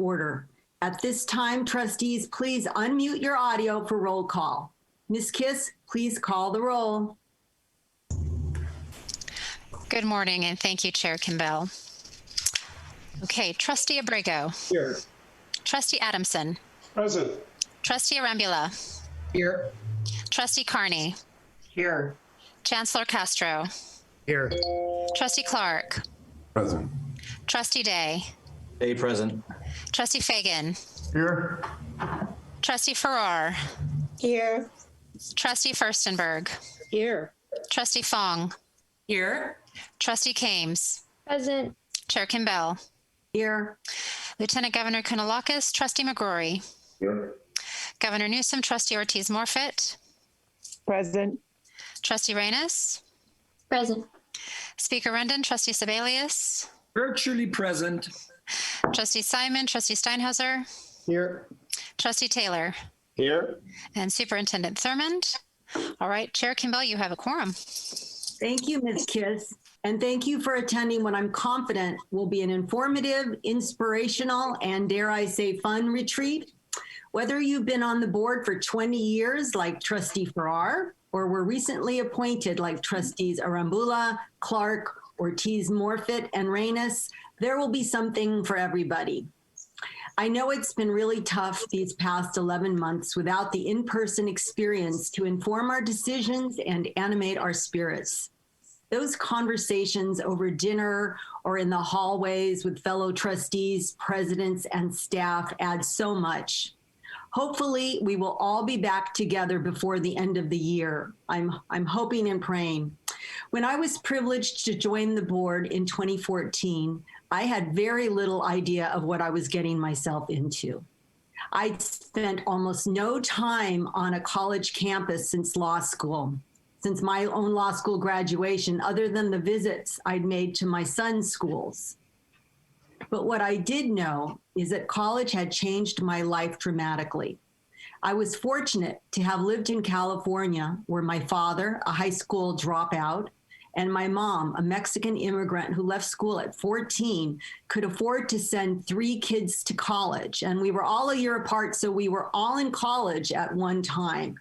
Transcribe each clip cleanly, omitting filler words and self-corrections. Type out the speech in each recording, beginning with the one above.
order. At this time, trustees, please unmute your audio for roll call. Ms. Kiss, please call the roll. Good morning, and thank you, Chair Kimbell. Okay, Trustee Abrego. Here. Trustee Adamson. Present. Trustee Arambula. Here. Trustee Carney. Here. Chancellor Castro. Here. Trustee Clark. Present. Trustee Day. Day present. Trustee Fagan. Here. Trustee Farrar. Here. Trustee Furstenberg. Here. Trustee Fong. Here. Trustee Kames. Present. Chair Kimbell. Here. Lieutenant Governor Kounalakis. Trustee McGrory. Here. Governor Newsom. Trustee Ortiz-Morfett. Present. Trustee Reyes. Present. Speaker Rendon. Trustee Sebelius. Virtually present. Trustee Simon. Trustee Steinhauser. Here. Trustee Taylor. Here. And Superintendent Thurmond. All right, Chair Kimbell, you have a quorum. Thank you, Ms. Kiss. And thank you for attending what I'm confident will be an informative, inspirational, and dare I say fun retreat. Whether you've been on the board for 20 years like Trustee Farrar, or were recently appointed like Trustees Arambula, Clark, Ortiz-Morfett, and Reyes, there will be something for everybody. I know it's been really tough these past 11 months without the in-person experience to inform our decisions and animate our spirits. Those conversations over dinner or in the hallways with fellow trustees, presidents, and staff add so much. Hopefully, we will all be back together before the end of the year. I'm hoping and praying. When I was privileged to join the board in 2014, I had very little idea of what I was getting myself into. I'd spent almost no time on a college campus since law school, since my own law school graduation, other than the visits I'd made to my son's schools. But what I did know is that college had changed my life dramatically. I was fortunate to have lived in California, where my father, a high school dropout, and my mom, a Mexican immigrant who left school at 14, could afford to send 3 kids to college. And we were all a year apart, so we were all in college at one time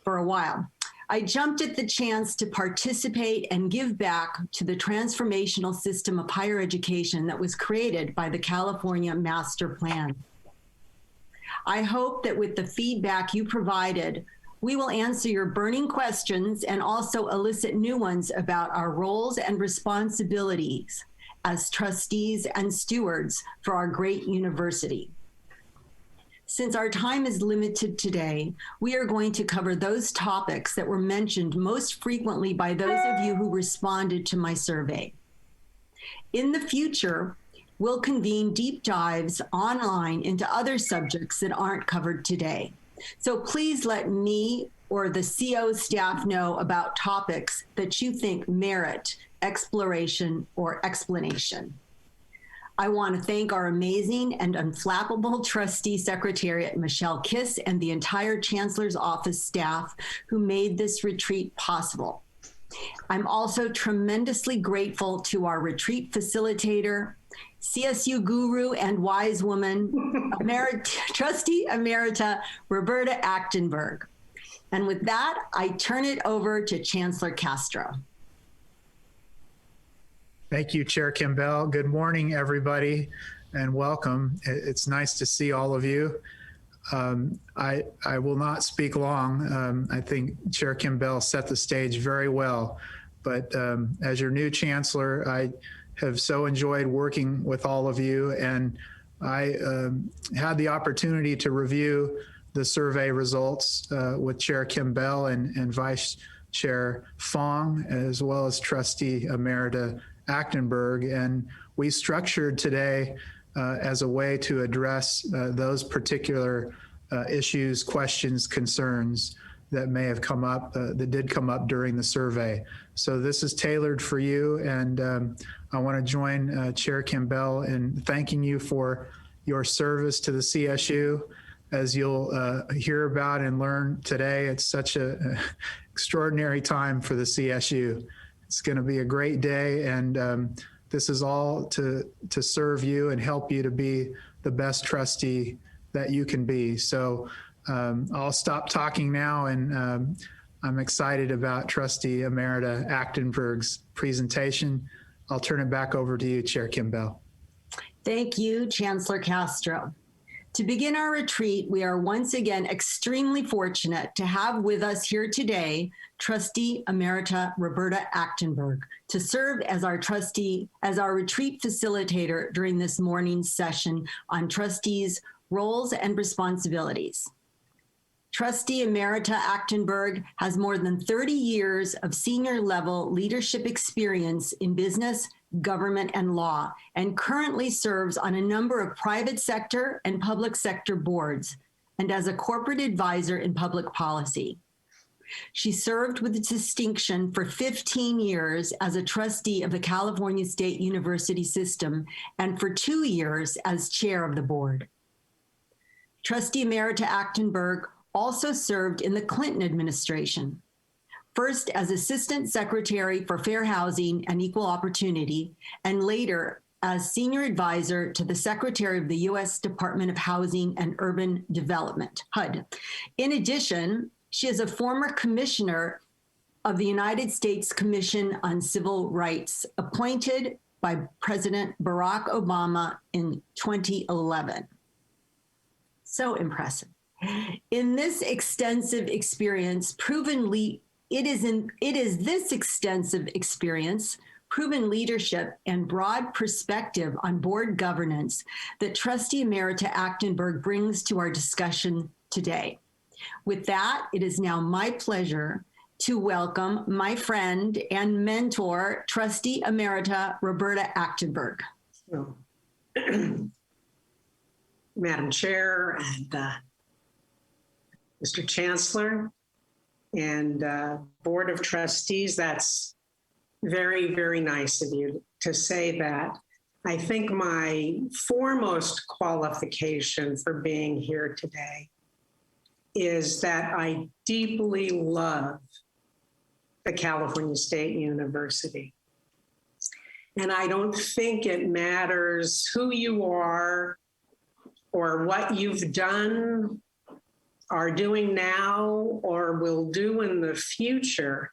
for a while. I jumped at the chance to participate and give back to the transformational system of higher education that was created by the California Master Plan. I hope that with the feedback you provided, we will answer your burning questions and also elicit new ones about our roles and responsibilities as trustees and stewards for our great university. Since our time is limited today, we are going to cover those topics that were mentioned most frequently by those of you who responded to my survey. In the future, we'll convene deep dives online into other subjects that aren't covered today. So please let me or the CO staff know about topics that you think merit exploration or explanation. I want to thank our amazing and unflappable trustee secretariat, Michelle Kiss, and the entire Chancellor's Office staff who made this retreat possible. I'm also tremendously grateful to our retreat facilitator, CSU guru and wise woman, Trustee Emerita Roberta Achtenberg. And with that, I turn it over to Chancellor Castro. Thank you, Chair Kimbell. Good morning, everybody, and welcome. It's nice to see all of you. I will not speak long. I think Chair Kimbell set the stage very well. But as your new Chancellor, I have so enjoyed working with all of you, and I had the opportunity to review the survey results with Chair Kimbell and Vice Chair Fong, as well as Trustee Emerita Achtenberg, and we structured today as a way to address those particular issues, questions, concerns that may have come up, that did come up during the survey. So this is tailored for you, and I want to join Chair Kimbell in thanking you for your service to the CSU. As you'll hear about and learn today, it's such an extraordinary time for the CSU. It's going to be a great day, and this is all to serve you and help you to be the best trustee that you can be. So I'll stop talking now, and I'm excited about Trustee Emerita Achtenberg's presentation. I'll turn it back over to you, Chair Kimbell. Thank you, Chancellor Castro. To begin our retreat, we are once again extremely fortunate to have with us here today Trustee Emerita Roberta Achtenberg to serve as our retreat facilitator during this morning's session on trustees' roles and responsibilities. Trustee Emerita Achtenberg has more than 30 years of senior level leadership experience in business, government, and law, and currently serves on a number of private sector and public sector boards, and as a corporate advisor in public policy. She served with distinction for 15 years as a trustee of the California State University System, and for 2 years as chair of the board. Trustee Emerita Achtenberg also served in the Clinton administration, first as Assistant Secretary for Fair Housing and Equal Opportunity, and later as Senior Advisor to the Secretary of the U.S. Department of Housing and Urban Development, HUD. In addition, she is a former commissioner of the United States Commission on Civil Rights, appointed by President Barack Obama in 2011. So impressive. In this extensive experience, it is this extensive experience, proven leadership, and broad perspective on board governance that Trustee Emerita Achtenberg brings to our discussion today. With that, it is now my pleasure to welcome my friend and mentor, Trustee Emerita Roberta Achtenberg. Madam Chair and Mr. Chancellor and Board of Trustees, that's very, very nice of you to say that. I think my foremost qualification for being here today is that I deeply love the California State University. And I don't think it matters who you are or what you've done, are doing now, or will do in the future.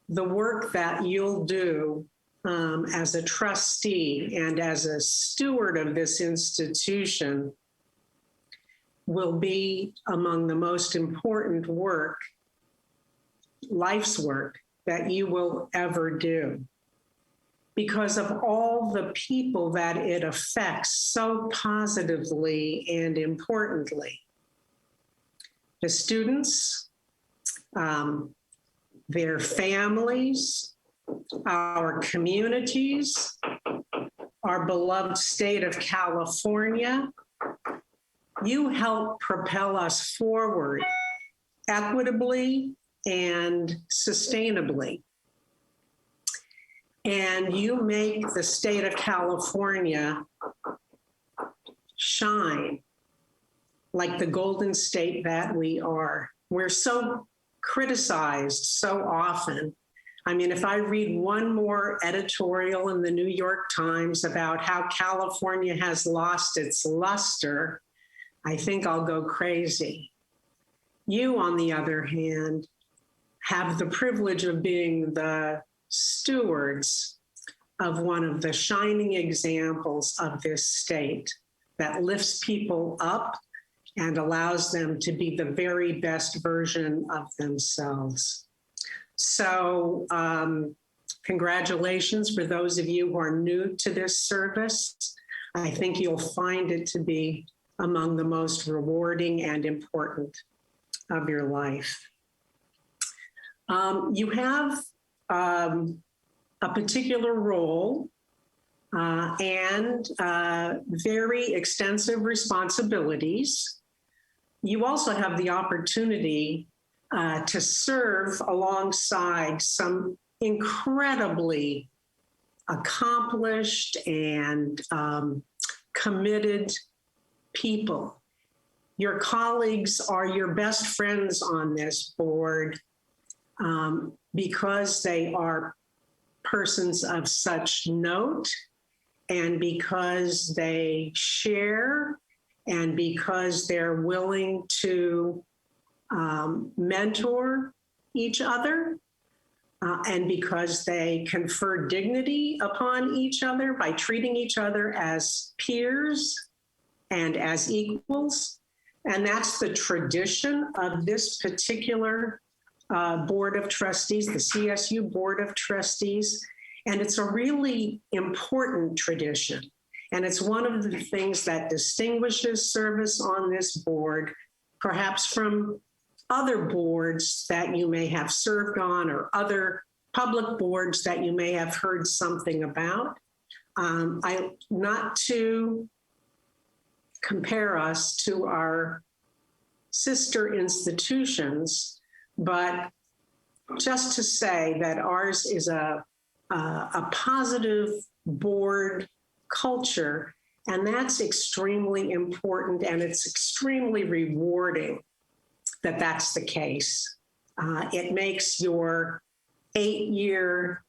The work that you'll do as a trustee and as a steward of this institution will be among the most important work, life's work, that you will ever do, because of all the people that it affects so positively and importantly. The students, their families, our communities, our beloved state of California. You help propel us forward equitably and sustainably. And you make the state of California shine like the golden state that we are. We're so criticized so often. I mean, if I read one more editorial in the New York Times about how California has lost its luster, I think I'll go crazy. You, on the other hand, have the privilege of being the stewards of one of the shining examples of this state that lifts people up and allows them to be the very best version of themselves. So congratulations for those of you who are new to this service. I think you'll find it to be among the most rewarding and important of your life. You have a particular role and very extensive responsibilities. You also have the opportunity to serve alongside some incredibly accomplished and committed people. Your colleagues are your best friends on this board because they are persons of such note and because they share and because they're willing to mentor each other, and because they confer dignity upon each other by treating each other as peers and as equals. And that's the tradition of this particular Board of Trustees, the CSU Board of Trustees. And it's a really important tradition. And it's one of the things that distinguishes service on this board, perhaps from other boards that you may have served on or other public boards that you may have heard something about. Not to compare us to our sister institutions, but just to say that ours is a positive board culture, and that's extremely important, and it's extremely rewarding that that's the case. It makes your 8-year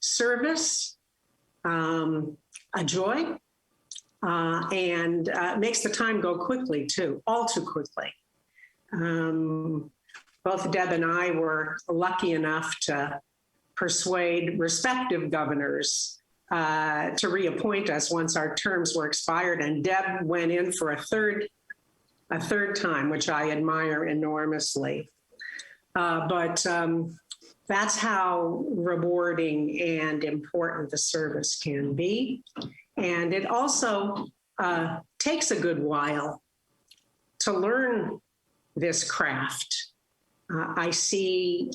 service a joy, and makes the time go quickly too, all too quickly. Both Deb and I were lucky enough to persuade respective governors to reappoint us once our terms were expired, and Deb went in for a third time, which I admire enormously. But that's how rewarding and important the service can be. And it also takes a good while to learn this craft. I see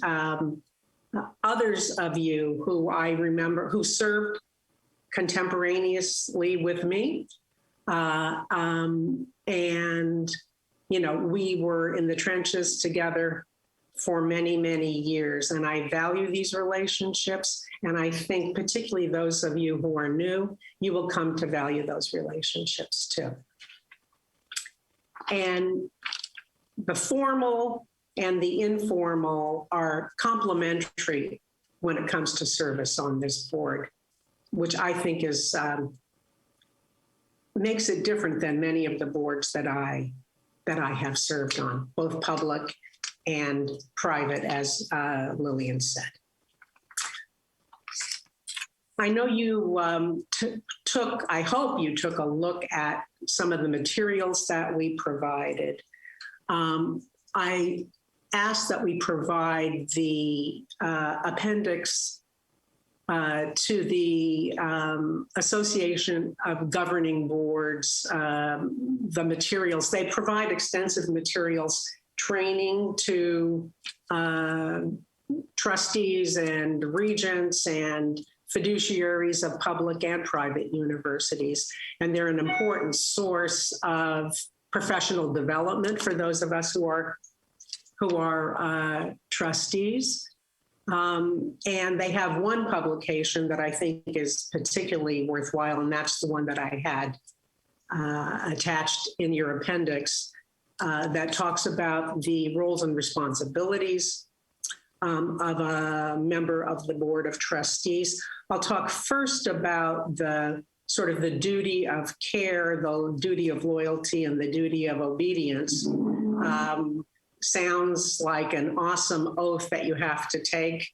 others of you who I remember who served contemporaneously with me. And, you know, we were in the trenches together for many, many years. And I value these relationships. And I think particularly those of you who are new, you will come to value those relationships too. And the formal and the informal are complementary when it comes to service on this board, which I think is makes it different than many of the boards that I have served on, both public and private, as Lillian said. I know you I hope you took a look at some of the materials that we provided. I asked that we provide the appendix to the Association of Governing Boards, the materials. They provide extensive materials, training to trustees and regents and fiduciaries of public and private universities. And they're an important source of professional development for those of us who are trustees. And they have one publication that I think is particularly worthwhile, and that's the one that I had attached in your appendix that talks about the roles and responsibilities of a member of the Board of Trustees. I'll talk first about the sort of the duty of care, the duty of loyalty, and the duty of obedience. Sounds like an awesome oath that you have to take,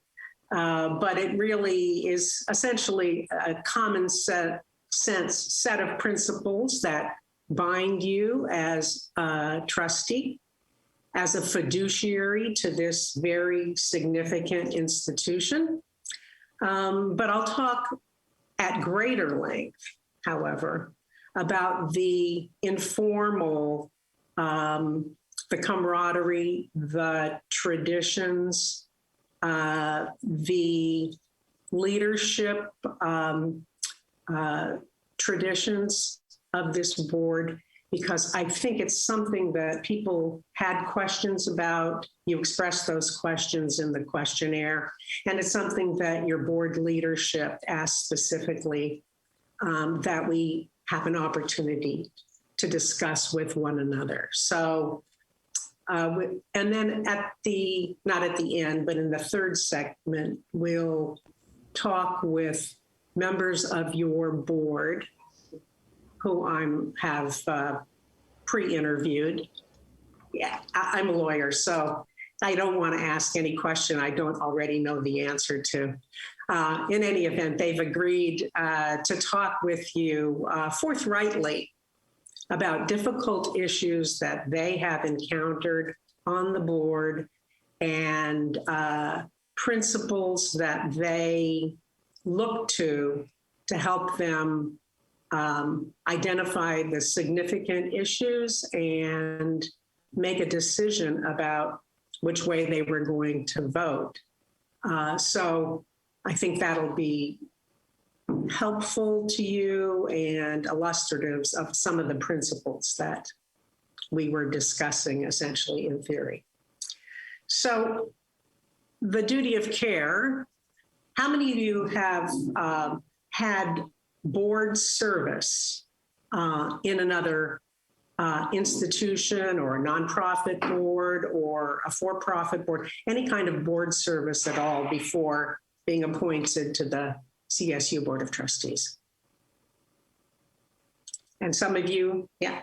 but it really is essentially a common sense set of principles that bind you as a trustee, as a fiduciary to this very significant institution. But I'll talk at greater length, however, about the informal, the camaraderie, the traditions, the leadership traditions of this board, because I think it's something that people had questions about. You expressed those questions in the questionnaire, and it's something that your board leadership asked specifically that we have an opportunity to discuss with one another. So, and then not at the end, but in the third segment, we'll talk with members of your board who have pre-interviewed. Yeah, I'm a lawyer, so I don't want to ask any question I don't already know the answer to. In any event, they've agreed to talk with you forthrightly about difficult issues that they have encountered on the board and principles that they look to help them identify the significant issues and make a decision about which way they were going to vote. So I think that'll be helpful to you and illustratives of some of the principles that we were discussing essentially in theory. So the duty of care, how many of you have had board service in another institution or a nonprofit board or a for-profit board, any kind of board service at all before being appointed to the CSU Board of Trustees? And some of you, yeah,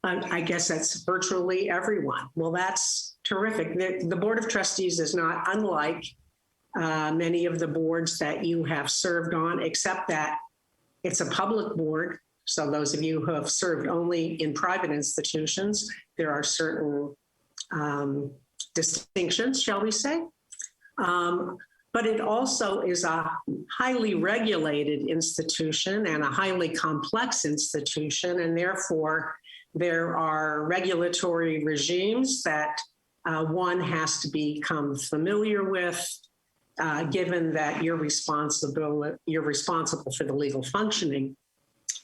I guess that's virtually everyone. Well, that's terrific. The Board of Trustees is not unlike many of the boards that you have served on, except that it's a public board. So those of you who have served only in private institutions, there are certain distinctions, shall we say. But it also is a highly regulated institution and a highly complex institution. And therefore, there are regulatory regimes that one has to become familiar with, given that you're responsible for the legal functioning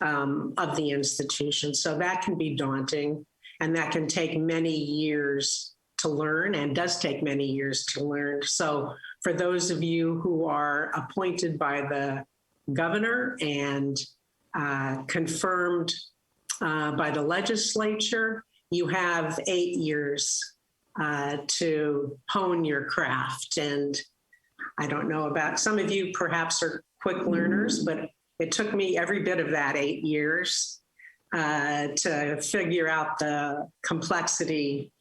of the institution. So that can be daunting, and that can take many years to learn, and does take many years to learn. So for those of you who are appointed by the governor and confirmed by the legislature, you have 8 years to hone your craft. And I don't know about some of you, perhaps are quick learners, but it took me every bit of that 8 years to figure out the complexity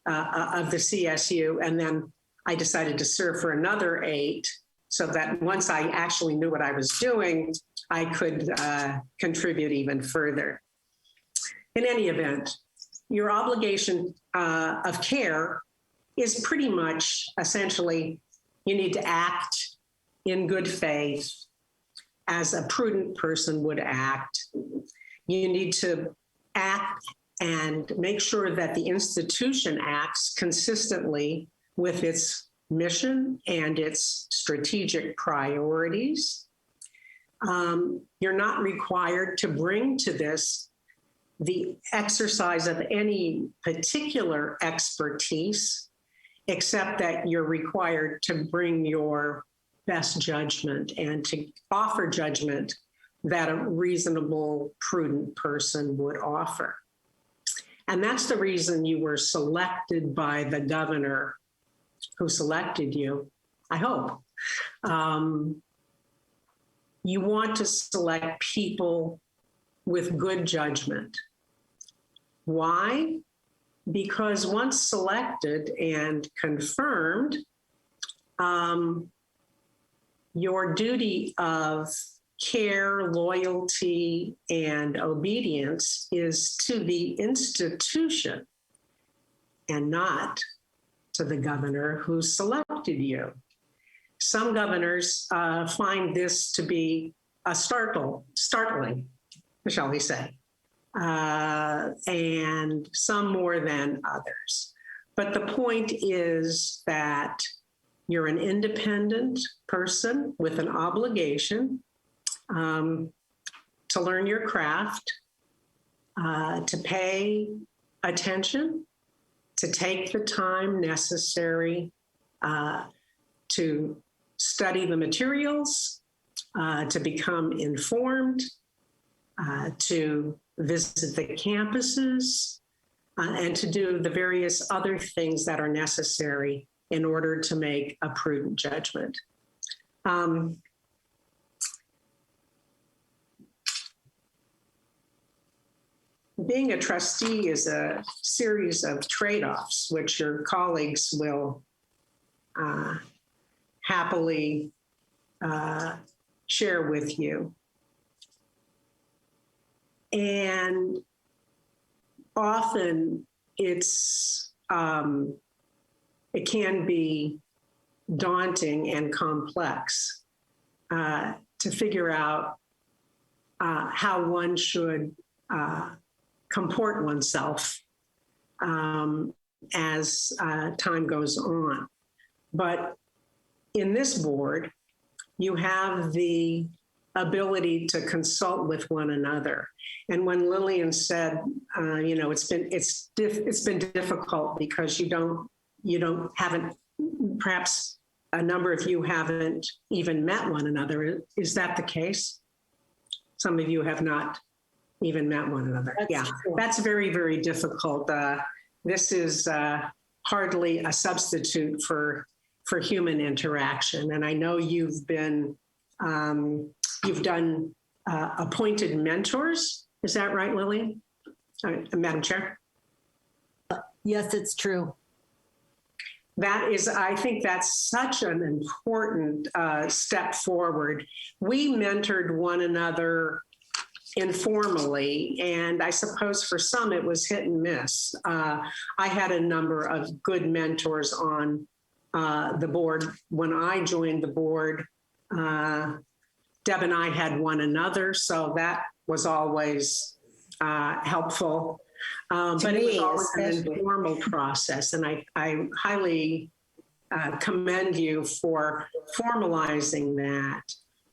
of the CSU. And then I decided to serve for another 8 so that once I actually knew what I was doing, I could contribute even further. In any event, your obligation of care is pretty much essentially you need to act in good faith as a prudent person would act. You need to act and make sure that the institution acts consistently with its mission and its strategic priorities. You're not required to bring to this the exercise of any particular expertise, except that you're required to bring your best judgment and to offer judgment that a reasonable, prudent person would offer. And that's the reason you were selected by the governor who selected you, I hope. You want to select people with good judgment. Why? Because once selected and confirmed, your duty of care, loyalty, and obedience is to the institution and not to the governor who selected you. Some governors find this to be startling, shall we say, and some more than others. But the point is that you're an independent person with an obligation to learn your craft, to pay attention, to take the time necessary to study the materials, to become informed, to visit the campuses, and to do the various other things that are necessary in order to make a prudent judgment. being a trustee is a series of trade-offs, which your colleagues will happily share with you. And often it can be daunting and complex to figure out how one should comport oneself as time goes on. But in this board, you have the ability to consult with one another. And when Lillian said, it's been difficult because you haven't, perhaps a number of you haven't even met one another. Is that the case? Some of you have not even met one another. That's true. That's very, very difficult. This is hardly a substitute for human interaction. And I know you've done appointed mentors. Is that right, Lillian? Madam Chair? Yes, it's true. I think that's such an important step forward. We mentored one another informally, and I suppose for some it was hit and miss. I had a number of good mentors on the board. When I joined the board, Deb and I had one another, so that was always helpful. But it was always an informal process, and I highly commend you for formalizing that.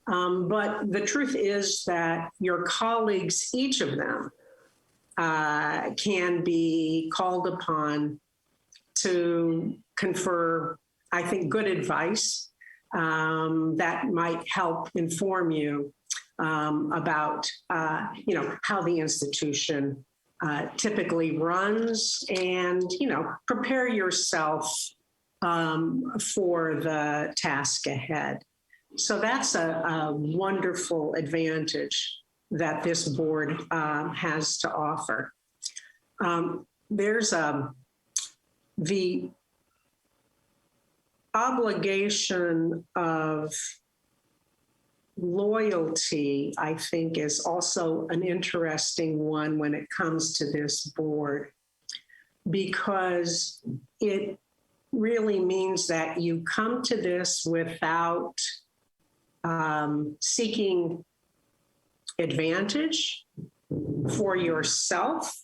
But the truth is that your colleagues, each of them, can be called upon to confer, I think, good advice that might help inform you about, how the institution typically runs, and, prepare yourself for the task ahead. So that's a wonderful advantage that this board has to offer. There's the obligation of loyalty, I think, is also an interesting one when it comes to this board, because it really means that you come to this without seeking advantage for yourself.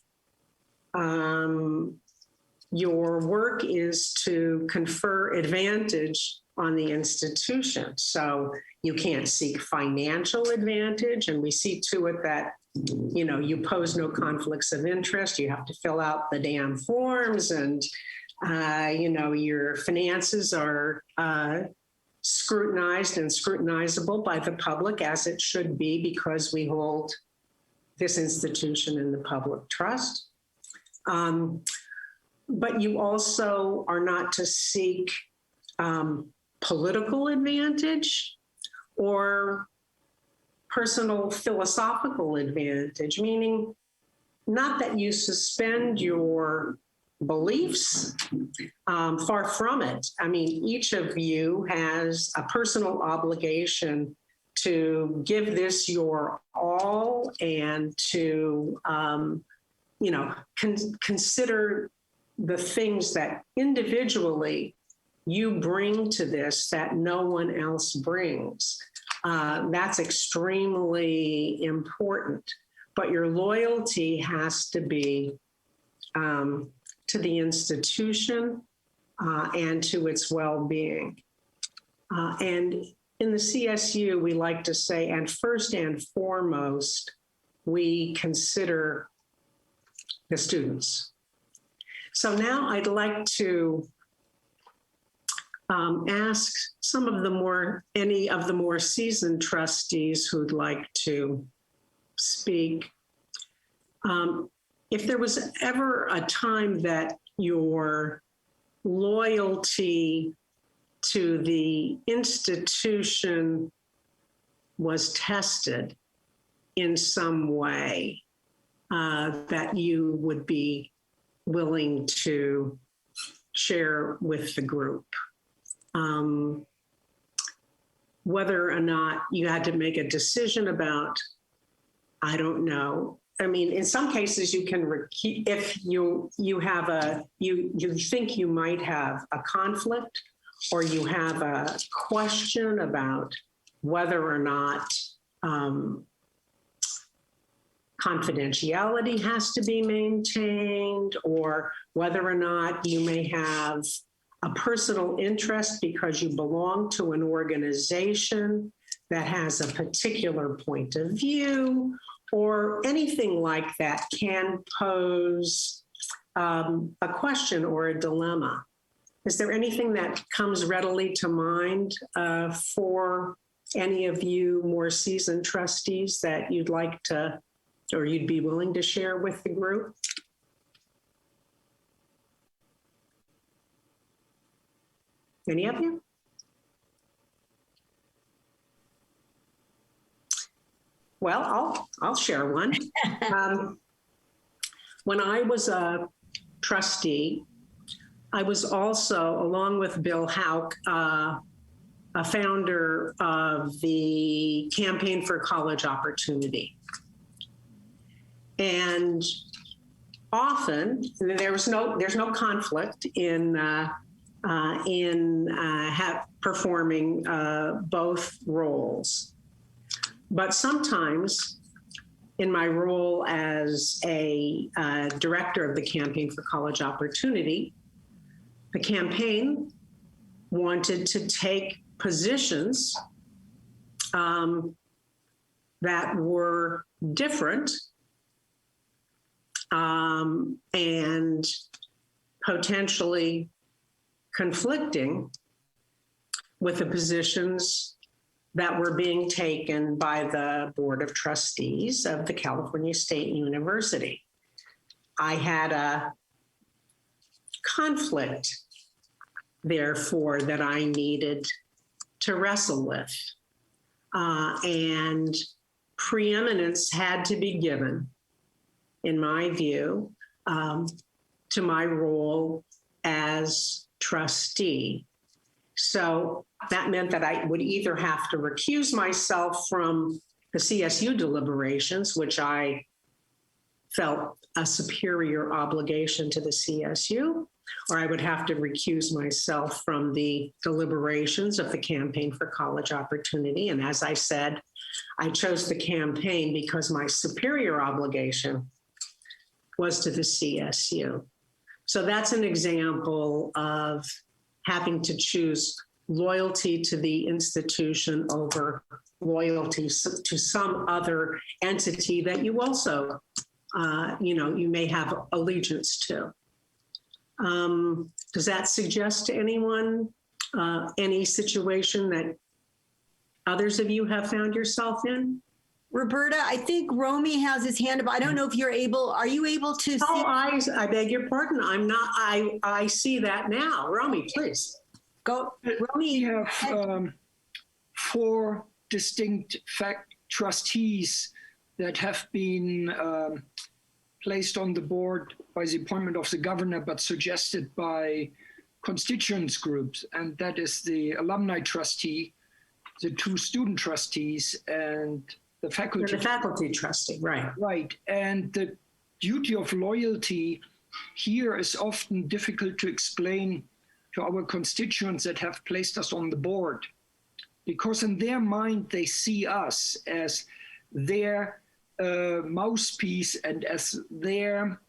Your work is to confer advantage on the institution. So you can't seek financial advantage, and we see to it that, you pose no conflicts of interest. You have to fill out the damn forms, and, your finances are scrutinized and scrutinizable by the public, as it should be, because we hold this institution in the public trust. But you also are not to seek political advantage or personal philosophical advantage, meaning not that you suspend your beliefs, far from it. I mean, each of you has a personal obligation to give this your all, and to, consider the things that individually you bring to this that no one else brings. That's extremely important. But your loyalty has to be to the institution and to its well-being. And in the CSU, we like to say, and first and foremost, we consider the students. So now I'd like to ask any of the more seasoned trustees who'd like to speak. If there was ever a time that your loyalty to the institution was tested in some way, that you would be willing to share with the group. Whether or not you had to make a decision about, I don't know. I mean, in some cases you can, if you have you think you might have a conflict, or you have a question about whether or not confidentiality has to be maintained, or whether or not you may have a personal interest because you belong to an organization that has a particular point of view, or anything like that can pose a question or a dilemma. Is there anything that comes readily to mind for any of you more seasoned trustees that you'd like to, or you'd be willing to share with the group? Any of you? Well, I'll share one. When I was a trustee, I was also, along with Bill Houck, a founder of the Campaign for College Opportunity. And often there's no conflict in performing both roles. But sometimes in my role as a director of the Campaign for College Opportunity, the campaign wanted to take positions that were different and potentially conflicting with the positions that were being taken by the Board of Trustees of the California State University. I had a conflict, therefore, that I needed to wrestle with. And preeminence had to be given, in my view, to my role as trustee. So that meant that I would either have to recuse myself from the CSU deliberations, which I felt a superior obligation to the CSU, or I would have to recuse myself from the deliberations of the Campaign for College Opportunity. And as I said, I chose the campaign because my superior obligation was to the CSU. So that's an example of having to choose loyalty to the institution over loyalty to some other entity that you also, you may have allegiance to. Does that suggest to anyone any situation that others of you have found yourself in? Roberta, I think Romy has his hand up. I don't know if are you able to see? Oh, I beg your pardon. I'm not, I see that now. Romy, please. Go, We Romy. have 4 distinct trustees that have been placed on the board by the appointment of the governor, but suggested by constituents groups. And that is the alumni trustee, the 2 student trustees, and the faculty. You're the faculty trustee, right. Right. And the duty of loyalty here is often difficult to explain to our constituents that have placed us on the board, because in their mind, they see us as their mouthpiece and as their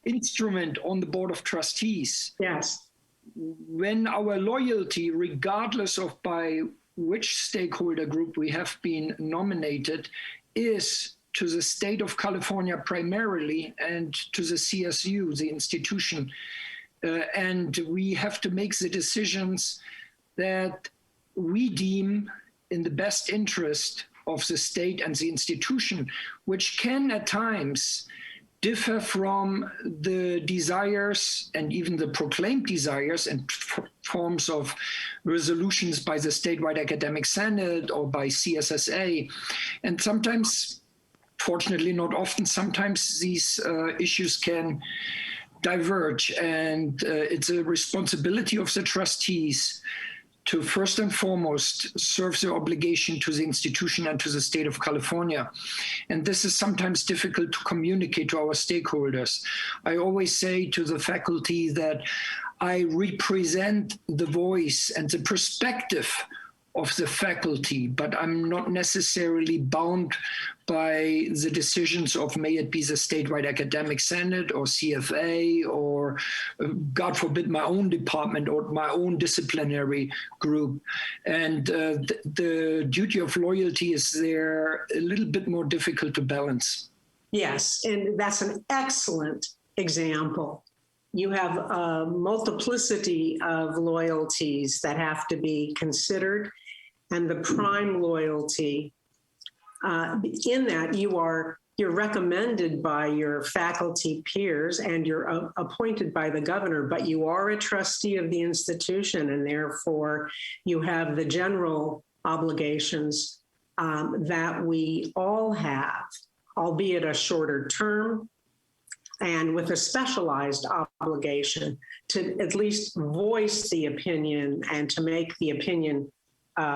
instrument on the board of trustees. Yes. When our loyalty, regardless of by which stakeholder group we have been nominated, is to the state of California primarily and to the CSU, the institution. And we have to make the decisions that we deem in the best interest of the state and the institution, which can at times differ from the desires and even the proclaimed desires and forms of resolutions by the statewide academic senate or by CSSA. And sometimes fortunately not often, sometimes these issues can diverge, and it's a responsibility of the trustees to first and foremost serve their obligation to the institution and to the state of California. And this is sometimes difficult to communicate to our stakeholders. I always say to the faculty that I represent the voice and the perspective of the faculty, but I'm not necessarily bound by the decisions of, may it be the statewide academic senate or CFA or, God forbid, my own department or my own disciplinary group. And the duty of loyalty is there a little bit more difficult to balance. Yes, and that's an excellent example. You have a multiplicity of loyalties that have to be considered, and the prime loyalty in that you're recommended by your faculty peers and you're appointed by the governor, but you are a trustee of the institution, and therefore you have the general obligations that we all have, albeit a shorter term, and with a specialized obligation to at least voice the opinion and to make the opinion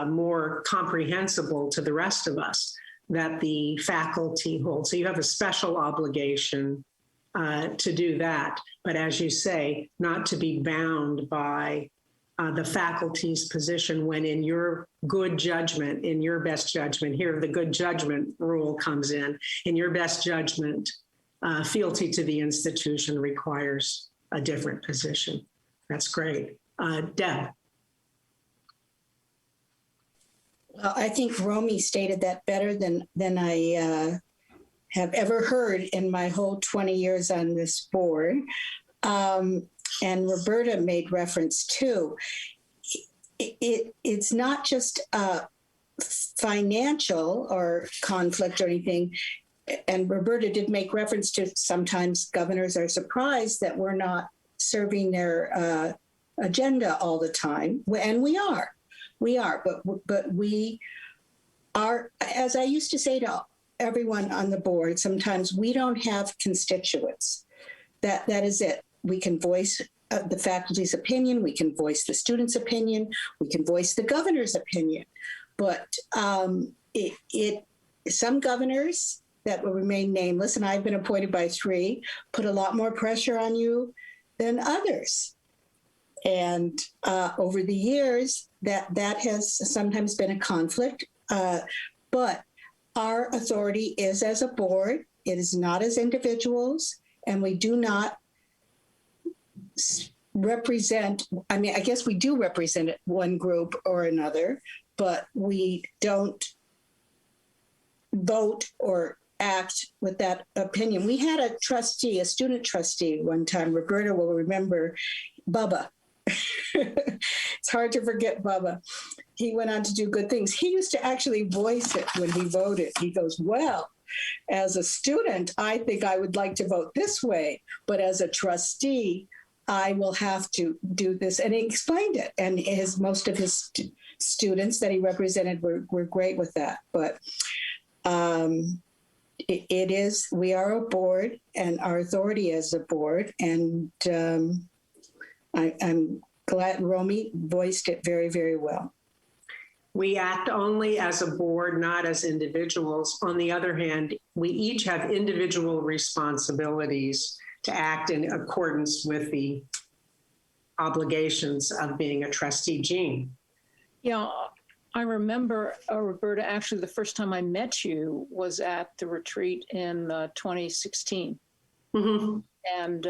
more comprehensible to the rest of us that the faculty holds. So you have a special obligation to do that. But as you say, not to be bound by the faculty's position when in your good judgment, in your best judgment, here the good judgment rule comes in your best judgment, fealty to the institution requires a different position. That's great. Deb. Well, I think Romy stated that better than I have ever heard in my whole 20 years on this board. And Roberta made reference too. It's not just financial or conflict or anything. And Roberta did make reference to sometimes governors are surprised that we're not serving their agenda all the time. And we are, but we are, as I used to say to everyone on the board, sometimes we don't have constituents. That is it. We can voice the faculty's opinion, we can voice the student's opinion, we can voice the governor's opinion. But some governors that will remain nameless, and I've been appointed by 3, put a lot more pressure on you than others. And over the years, that has sometimes been a conflict. But our authority is as a board, it is not as individuals, and we do not represent, I mean, I guess we do represent one group or another, but we don't vote or act with that opinion. We had a trustee, a student trustee one time, Roberta will remember, Bubba. It's hard to forget Bubba. He went on to do good things. He used to actually voice it when he voted. He goes, well, as a student, I think I would like to vote this way, but as a trustee, I will have to do this. And he explained it. And most of his students that he represented were great with that. But it is, we are a board and our authority as a board. And I'm glad Romy voiced it very, very well. We act only as a board, not as individuals. On the other hand, we each have individual responsibilities to act in accordance with the obligations of being a trustee. Jean. Yeah, I remember, Roberta, actually the first time I met you was at the retreat in 2016. Mm-hmm. And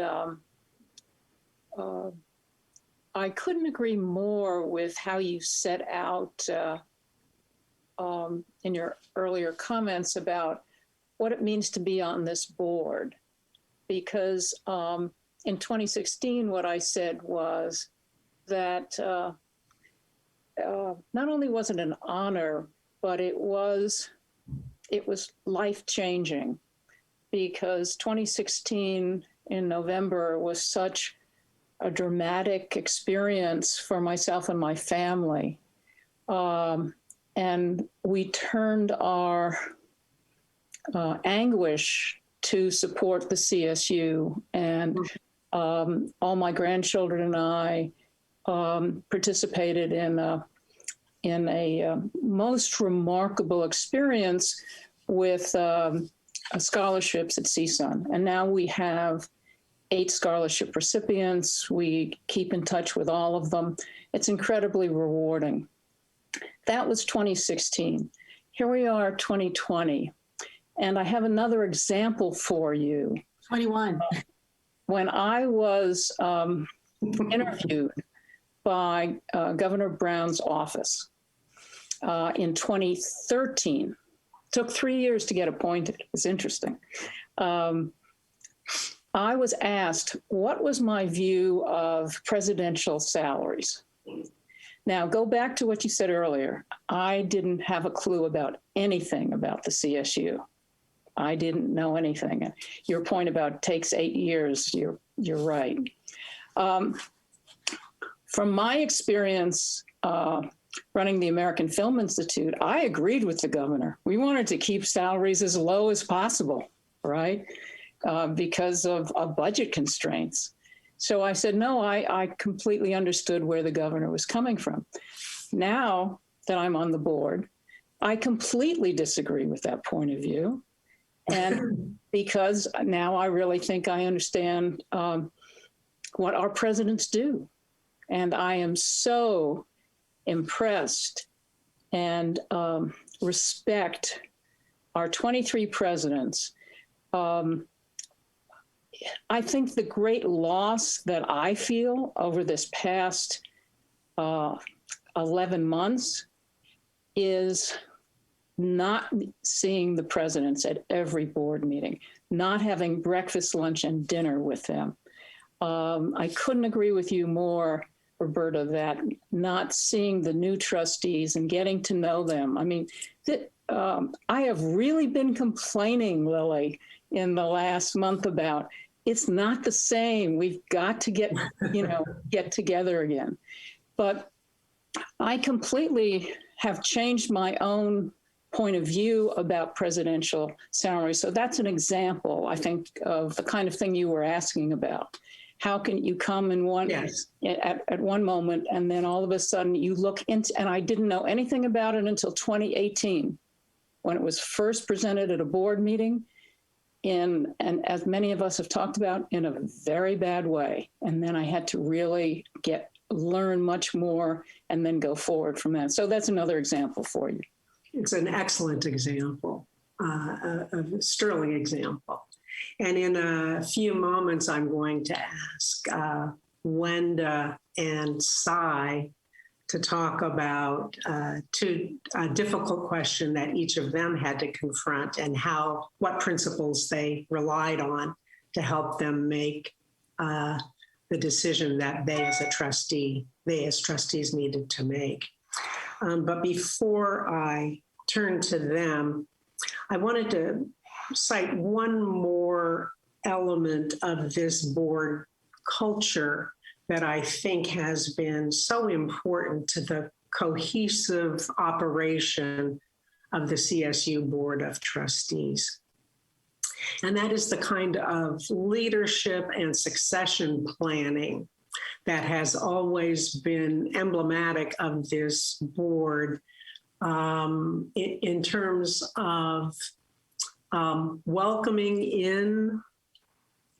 I couldn't agree more with how you set out in your earlier comments about what it means to be on this board. Because in 2016, what I said was that not only was it an honor, but it was life-changing, because 2016 in November was such a dramatic experience for myself and my family. And we turned our anguish to support the CSU. And all my grandchildren and I participated in a most remarkable experience with scholarships at CSUN. And now we have 8 scholarship recipients. We keep in touch with all of them. It's incredibly rewarding. That was 2016. Here we are, 2020. And I have another example for you. 21. When I was interviewed by Governor Brown's office in 2013, took 3 years to get appointed. It's interesting. I was asked, what was my view of presidential salaries? Now, go back to what you said earlier. I didn't have a clue about anything about the CSU. I didn't know anything. Your point about takes 8 years, you're right. From my experience running the American Film Institute, I agreed with the governor. We wanted to keep salaries as low as possible, right? Because of budget constraints. So I said, no, I completely understood where the governor was coming from. Now that I'm on the board, I completely disagree with that point of view. And because now I really think I understand what our presidents do. And I am so impressed and respect our 23 presidents. I think the great loss that I feel over this past 11 months is not seeing the presidents at every board meeting, not having breakfast, lunch, and dinner with them. I couldn't agree with you more, Roberta, that not seeing the new trustees and getting to know them. I mean, I have really been complaining, Lily, in the last month about it's not the same. We've got to get together again. But I completely have changed my own point of view about presidential salaries. So that's an example, I think, of the kind of thing you were asking about. How can you come in one at one moment and then all of a sudden you look into, and I didn't know anything about it until 2018 when it was first presented at a board meeting and as many of us have talked about, in a very bad way. And then I had to really learn much more and then go forward from that. So that's another example for you. It's an excellent example, a sterling example. And in a few moments, I'm going to ask Wenda and Cy to talk about a difficult question that each of them had to confront and what principles they relied on to help them make the decision that they as trustees needed to make. But before I turn to them, I wanted to cite one more element of this board culture that I think has been so important to the cohesive operation of the CSU Board of Trustees. And that is the kind of leadership and succession planning that has always been emblematic of this board in terms of welcoming in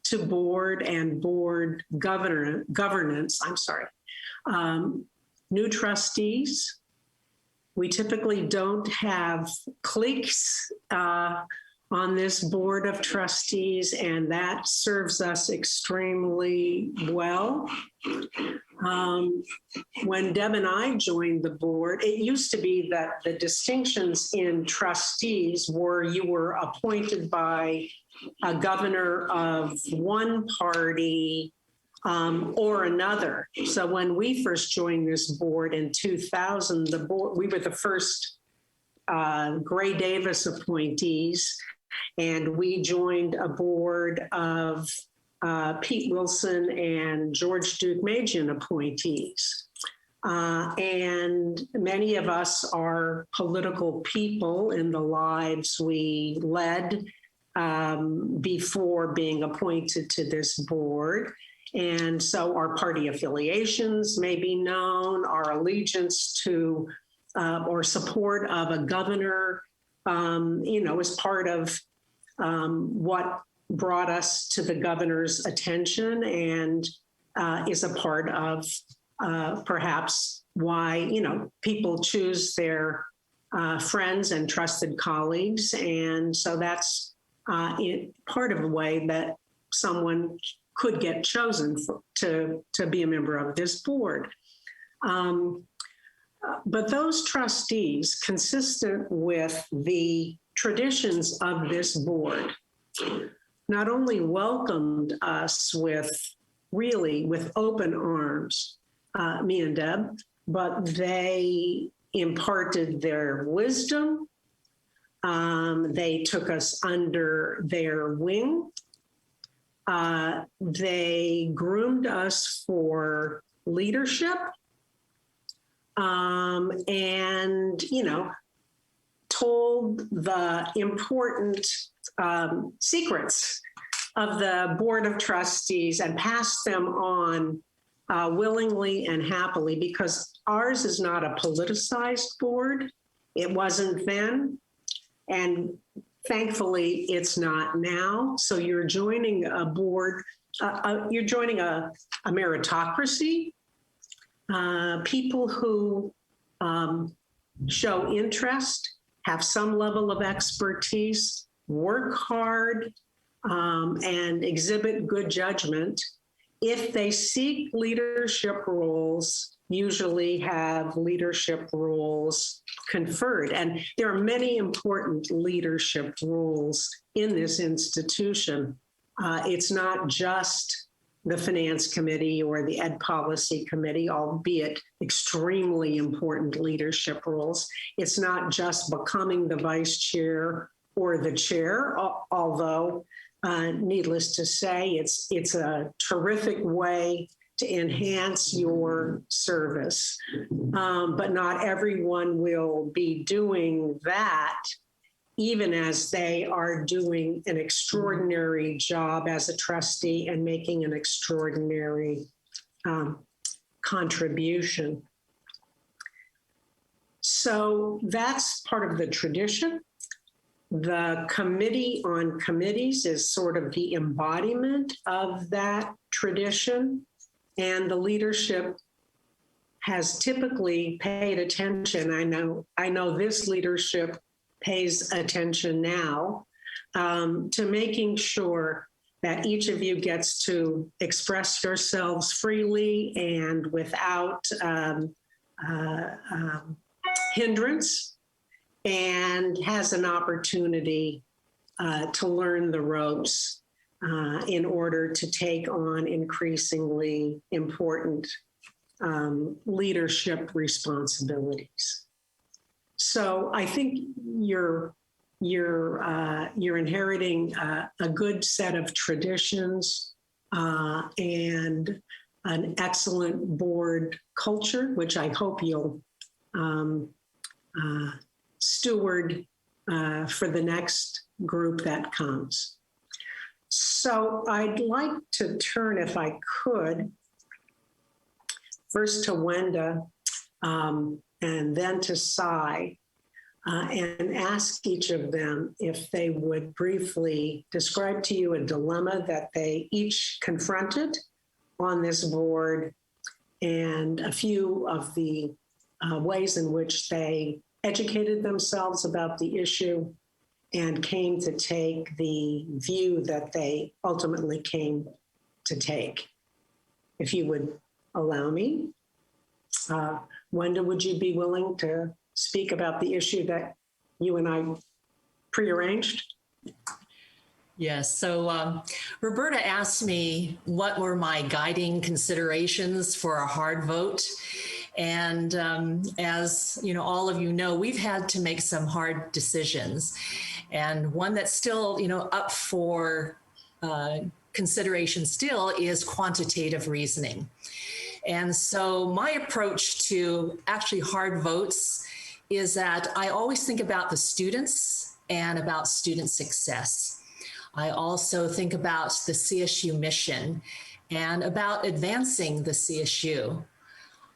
to board and board governance, new trustees. We typically don't have cliques on this board of trustees, and that serves us extremely well. When Deb and I joined the board, it used to be that the distinctions in trustees were you were appointed by a governor of one party or another. So when we first joined this board in 2000, we were the first Gray Davis appointees, and we joined a board of Pete Wilson and George Duke Magian appointees. And many of us are political people in the lives we led before being appointed to this board. And so our party affiliations may be known, our allegiance to or support of a governor, is part of what brought us to the governor's attention and is a part of perhaps why, people choose their friends and trusted colleagues. And so that's part of a way that someone could get chosen to be a member of this board. But those trustees, consistent with the traditions of this board, not only welcomed us with open arms, me and Deb, but they imparted their wisdom. They took us under their wing. They groomed us for leadership. And, told the important secrets of the Board of Trustees and passed them on willingly and happily, because ours is not a politicized board. It wasn't then. And thankfully, it's not now. So you're joining a board, you're joining a meritocracy. People who show interest, have some level of expertise, work hard, and exhibit good judgment. If they seek leadership roles, usually have leadership roles conferred. And there are many important leadership roles in this institution. It's not just the Finance Committee or the Ed Policy Committee, albeit extremely important leadership roles. It's not just becoming the vice chair or the chair, although needless to say, it's a terrific way to enhance your service. But not everyone will be doing that, even as they are doing an extraordinary job as a trustee and making an extraordinary contribution. So that's part of the tradition. The Committee on Committees is sort of the embodiment of that tradition, and the leadership has typically paid attention. I know this leadership pays attention now to making sure that each of you gets to express yourselves freely and without hindrance, and has an opportunity to learn the ropes in order to take on increasingly important leadership responsibilities. So I think you're inheriting a good set of traditions and an excellent board culture, which I hope you'll steward for the next group that comes. So I'd like to turn, if I could, first to Wenda, and then to Cy, and ask each of them if they would briefly describe to you a dilemma that they each confronted on this board and a few of the ways in which they educated themselves about the issue and came to take the view that they ultimately came to take. If you would allow me. Wenda, would you be willing to speak about the issue that you and I prearranged? Yes. So Roberta asked me what were my guiding considerations for a hard vote. And as all of you know, we've had to make some hard decisions. And one that's still, up for consideration still is quantitative reasoning. And so my approach to actually hard votes is that I always think about the students and about student success. I also think about the CSU mission and about advancing the CSU.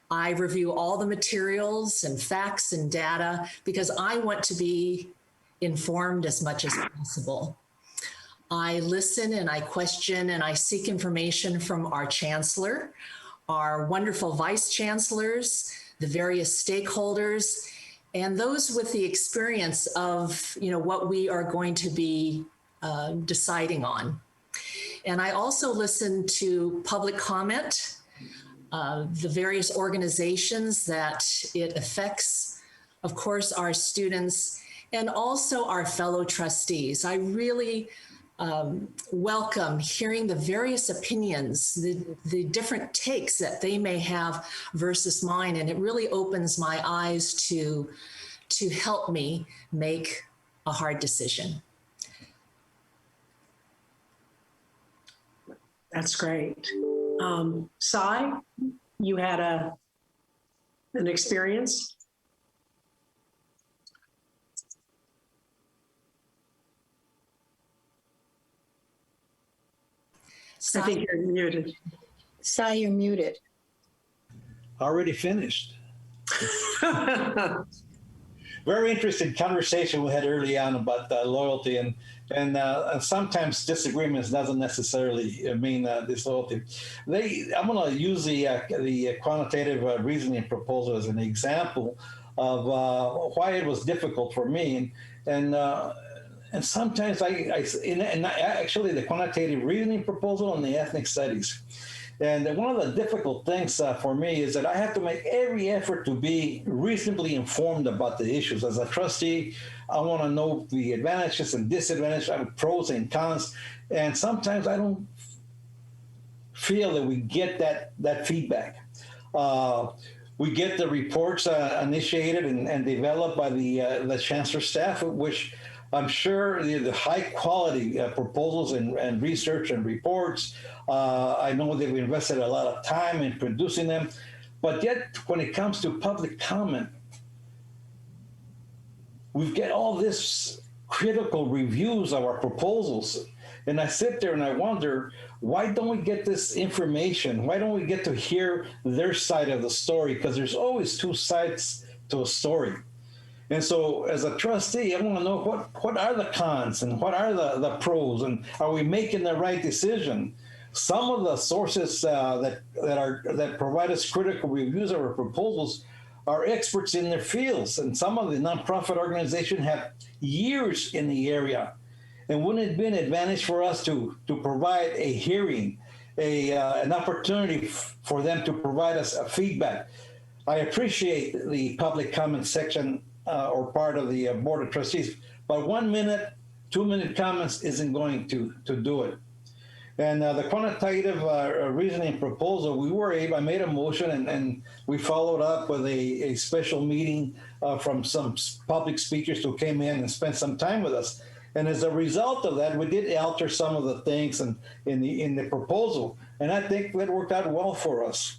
I review all the materials and facts and data because I want to be informed as much as possible. I listen and I question and I seek information from our chancellor, our wonderful vice chancellors, the various stakeholders, and those with the experience of what we are going to be deciding on. And I also listen to public comment, the various organizations that it affects, of course, our students, and also our fellow trustees. I really welcome hearing the various opinions, the different takes that they may have versus mine, and it really opens my eyes to help me make a hard decision. That's great. Sai, you had an experience? I think you're muted. Sai, you're muted. Already finished. Very interesting conversation we had early on about loyalty, and sometimes disagreements doesn't necessarily mean disloyalty. I'm going to use the quantitative reasoning proposal as an example of why it was difficult for me, and sometimes actually the quantitative reasoning proposal and the ethnic studies. And one of the difficult things for me is that I have to make every effort to be reasonably informed about the issues. As a trustee, I want to know the advantages and disadvantages, pros and cons. And sometimes I don't feel that we get that feedback. We get the reports initiated and developed by the chancellor staff, which I'm sure the high quality proposals and research and reports. I know they've invested a lot of time in producing them, but yet when it comes to public comment, we get all this critical reviews of our proposals. And I sit there and I wonder, why don't we get this information? Why don't we get to hear their side of the story? Because there's always two sides to a story. And so as a trustee, I want to know what are the cons and what are the pros, and are we making the right decision? Some of the sources that provide us critical reviews of our proposals are experts in their fields, and some of the nonprofit organizations have years in the area. And wouldn't it be an advantage for us to provide a hearing, an opportunity for them to provide us a feedback? I appreciate the public comment section or part of the Board of Trustees, but 1 minute, 2 minute comments isn't going to do it. And the quantitative reasoning proposal, I made a motion and we followed up with a special meeting from some public speakers who came in and spent some time with us. And as a result of that, we did alter some of the things in the proposal. And I think that worked out well for us.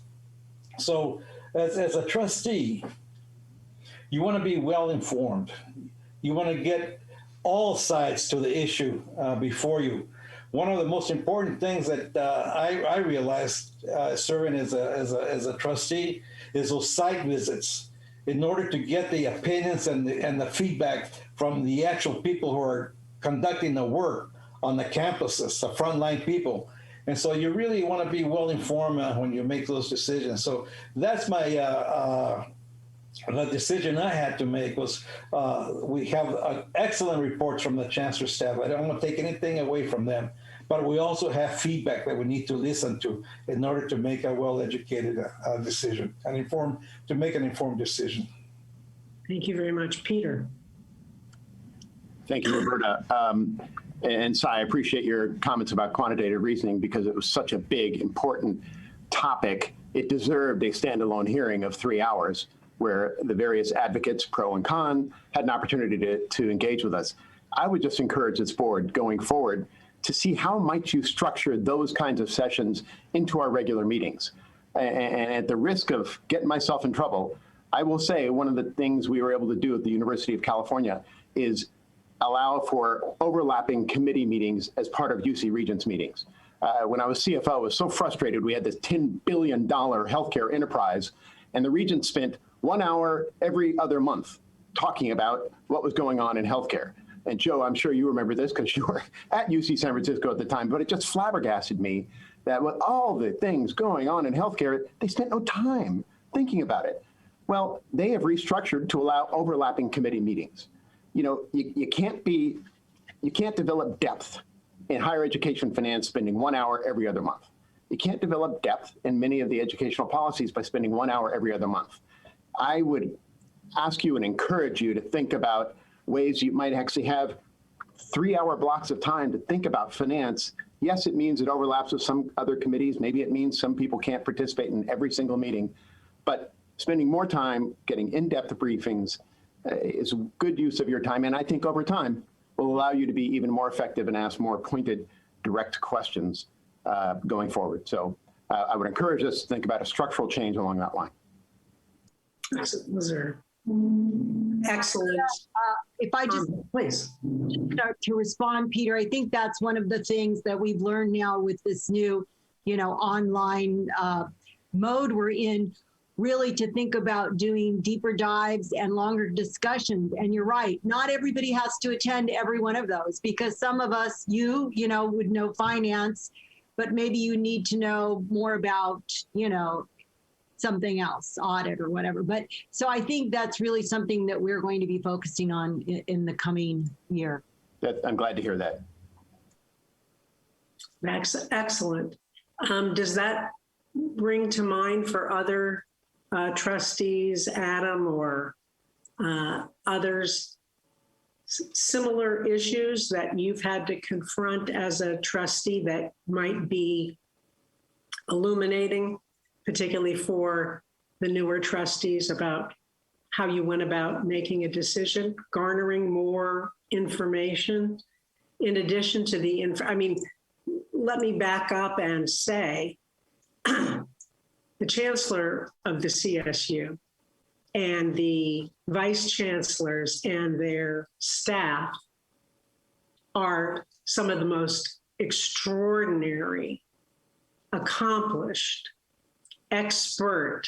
So as a trustee, you want to be well informed. You want to get all sides to the issue before you. One of the most important things that I realized serving as a trustee is those site visits, in order to get the opinions and the feedback from the actual people who are conducting the work on the campuses, the frontline people. And so you really want to be well informed when you make those decisions. So that's my the decision I had to make was we have excellent reports from the chancellor staff. I don't want to take anything away from them, but we also have feedback that we need to listen to in order to make a well-educated decision and to make an informed decision. Thank you very much, Peter. Thank you, Roberta. And Sai, I appreciate your comments about quantitative reasoning because it was such a big, important topic. It deserved a standalone hearing of 3 hours where the various advocates, pro and con, had an opportunity to engage with us. I would just encourage this board going forward to see how might you structure those kinds of sessions into our regular meetings. And at the risk of getting myself in trouble, I will say one of the things we were able to do at the University of California is allow for overlapping committee meetings as part of UC Regents meetings. When I was CFO, I was so frustrated. We had this $10 billion healthcare enterprise, and the Regents spent 1 hour every other month talking about what was going on in healthcare. And Joe, I'm sure you remember this because you were at UC San Francisco at the time, but it just flabbergasted me that with all the things going on in healthcare, they spent no time thinking about it. Well, they have restructured to allow overlapping committee meetings. You know, you can't develop depth in higher education finance spending 1 hour every other month. You can't develop depth in many of the educational policies by spending 1 hour every other month. I would ask you and encourage you to think about ways you might actually have 3-hour blocks of time to think about finance. Yes, it means it overlaps with some other committees. Maybe it means some people can't participate in every single meeting, but spending more time getting in-depth briefings is a good use of your time. And I think over time will allow you to be even more effective and ask more pointed, direct questions going forward. So I would encourage us to think about a structural change along that line. Those are excellent. If I just please start to respond, Peter, I think that's one of the things that we've learned now with this new, online mode we're in, really to think about doing deeper dives and longer discussions. And you're right, not everybody has to attend every one of those, because some of us, would know finance, but maybe you need to know more about, something else, audit or whatever. But so I think that's really something that we're going to be focusing on in the coming year. I'm glad to hear that. Excellent. Does that bring to mind for other trustees, Adam or others, similar issues that you've had to confront as a trustee that might be illuminating, particularly for the newer trustees, about how you went about making a decision, garnering more information in addition to let me back up and say, the chancellor of the CSU and the vice chancellors and their staff are some of the most extraordinary, accomplished, expert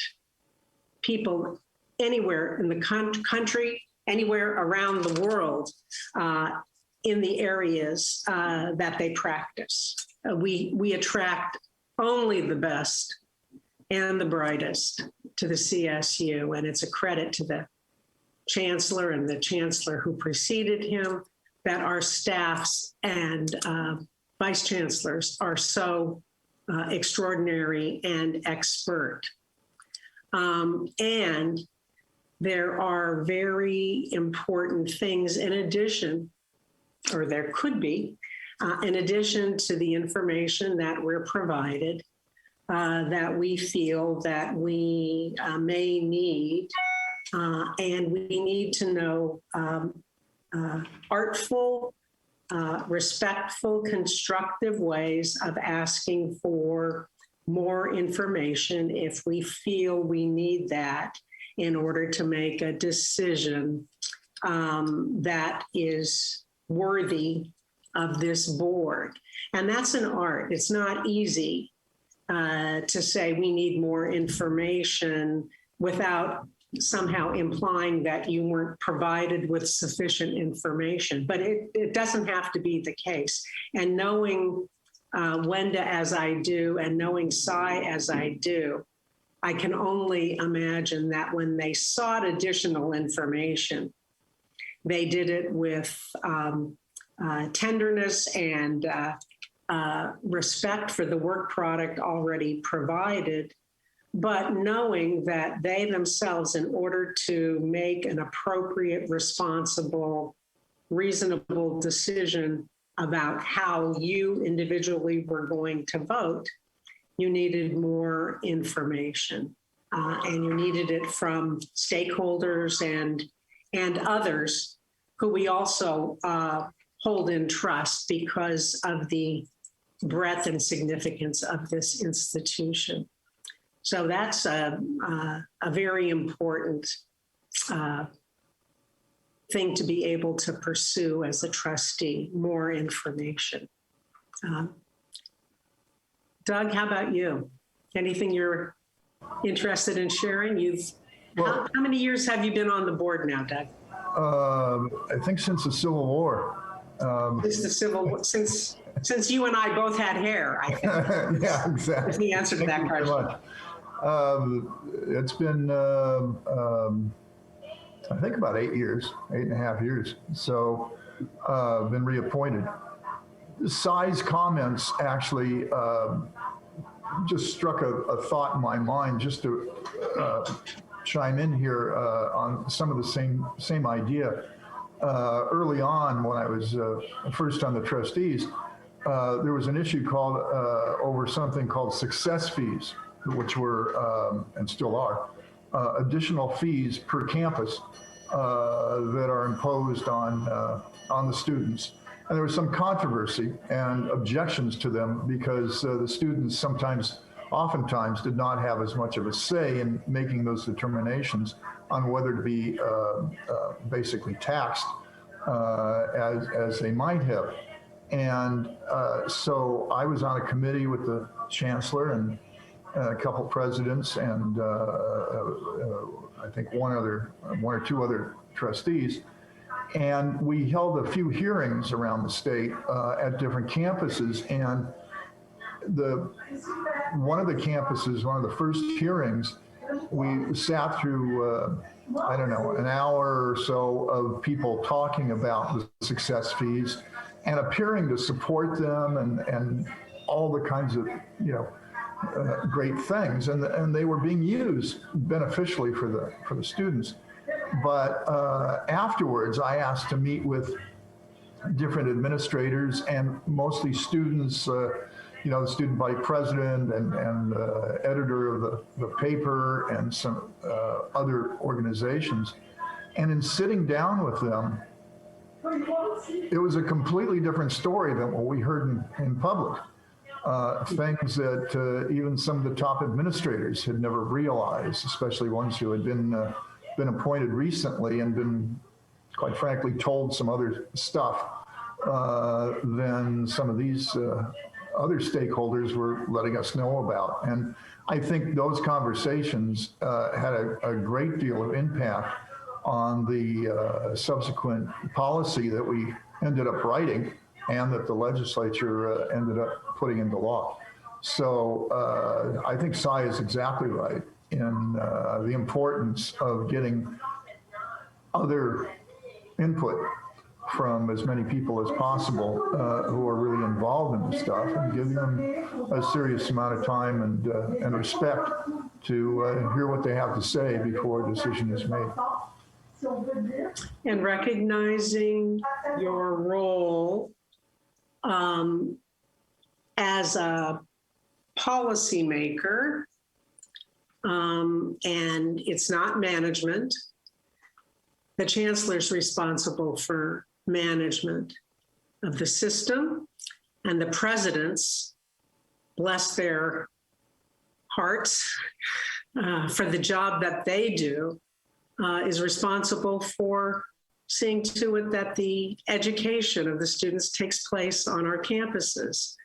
people anywhere in the country, anywhere around the world, in the areas that they practice. We attract only the best and the brightest to the CSU, and it's a credit to the chancellor and the chancellor who preceded him that our staffs and vice chancellors are so extraordinary and expert. And there are very important things in addition, or there could be, in addition to the information that we're provided, that we feel that we may need, and we need to know artful, respectful, constructive ways of asking for more information if we feel we need that in order to make a decision that is worthy of this board. And that's an art. It's not easy to say we need more information without somehow implying that you weren't provided with sufficient information. But it doesn't have to be the case. And knowing Wenda as I do and knowing Cy as I do, I can only imagine that when they sought additional information, they did it with tenderness and respect for the work product already provided, but knowing that they themselves, in order to make an appropriate, responsible, reasonable decision about how you individually were going to vote, you needed more information. And you needed it from stakeholders and others who we also hold in trust because of the breadth and significance of this institution. So that's a very important thing to be able to pursue as a trustee, more information. Doug, how about you? Anything you're interested in sharing? How many years have you been on the board now, Doug? I think since the Civil War. Since you and I both had hair, I think. Yeah, exactly. Is the answer to that question. It's been, I think about 8 years, 8.5 years. So been reappointed. The size comments actually just struck a thought in my mind just to chime in here on some of the same idea. Early on, when I was first on the trustees, there was an issue called over something called success fees, which were and still are additional fees per campus that are imposed on the students. And there was some controversy and objections to them because the students oftentimes did not have as much of a say in making those determinations on whether to be basically taxed as they might have. And so I was on a committee with the chancellor and a couple presidents and I think one or two other trustees. And we held a few hearings around the state at different campuses. And one of the campuses, one of the first hearings, we sat through, I don't know, an hour or so of people talking about the success fees and appearing to support them and all the kinds of, great things. And they were being used beneficially for the students. But afterwards, I asked to meet with different administrators and mostly students, the student body president and editor of the paper and some other organizations. And in sitting down with them, it was a completely different story than what we heard in public. Things that even some of the top administrators had never realized, especially ones who had been appointed recently and been, quite frankly, told some other stuff than some of these other stakeholders were letting us know about. And I think those conversations had a great deal of impact on the subsequent policy that we ended up writing and that the legislature ended up putting into law. So I think Cy is exactly right in the importance of getting other input from as many people as possible who are really involved in this stuff and giving them a serious amount of time and respect to hear what they have to say before a decision is made. And recognizing your role as a policymaker, and it's not management. The chancellor's responsible for management of the system, and the presidents, bless their hearts, for the job that they do, is responsible for seeing to it that the education of the students takes place on our campuses.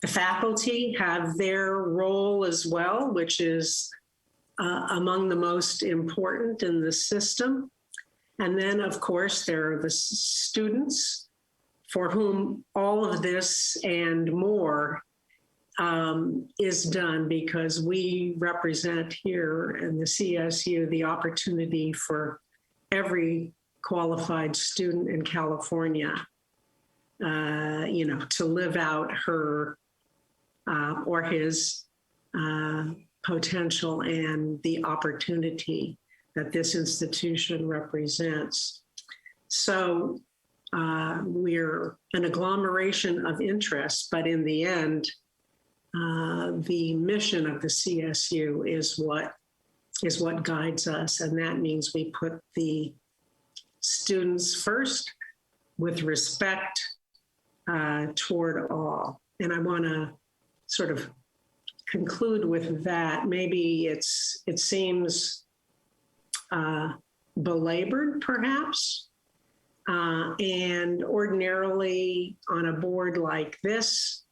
The faculty have their role as well, which is among the most important in the system. And then, of course, there are the students for whom all of this and more is done, because we represent here in the CSU the opportunity for every qualified student in California, to live out her or his potential and the opportunity that this institution represents. So we're an agglomeration of interests, but in the end, the mission of the CSU is what guides us, and that means we put the students first with respect toward all. And I want to sort of conclude with that. Maybe it seems belabored, perhaps. And ordinarily on a board like this,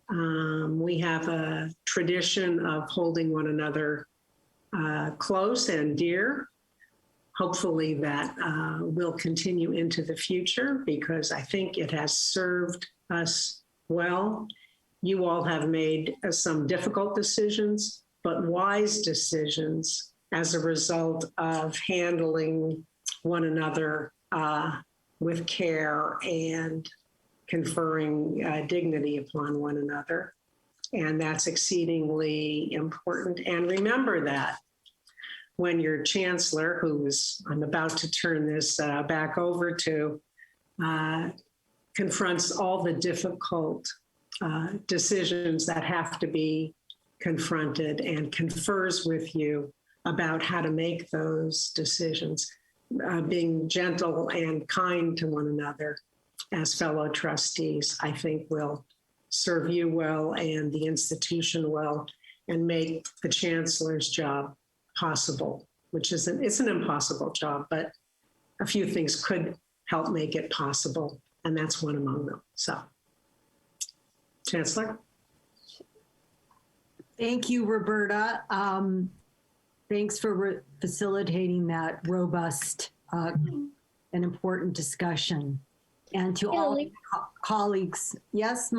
we have a tradition of holding one another close and dear. Hopefully that will continue into the future, because I think it has served us well. You all have made some difficult decisions, but wise decisions as a result of handling one another with care and conferring dignity upon one another. And that's exceedingly important. And remember that when your chancellor, I'm about to turn this back over to, confronts all the difficult decisions that have to be confronted and confers with you about how to make those decisions, being gentle and kind to one another as fellow trustees, I think will serve you well and the institution well, and make the chancellor's job possible, which it's an impossible job, but a few things could help make it possible, and that's one among them. So, Chancellor. Thank you, Roberta. Thanks for facilitating that robust and important discussion. And to all colleagues, yes,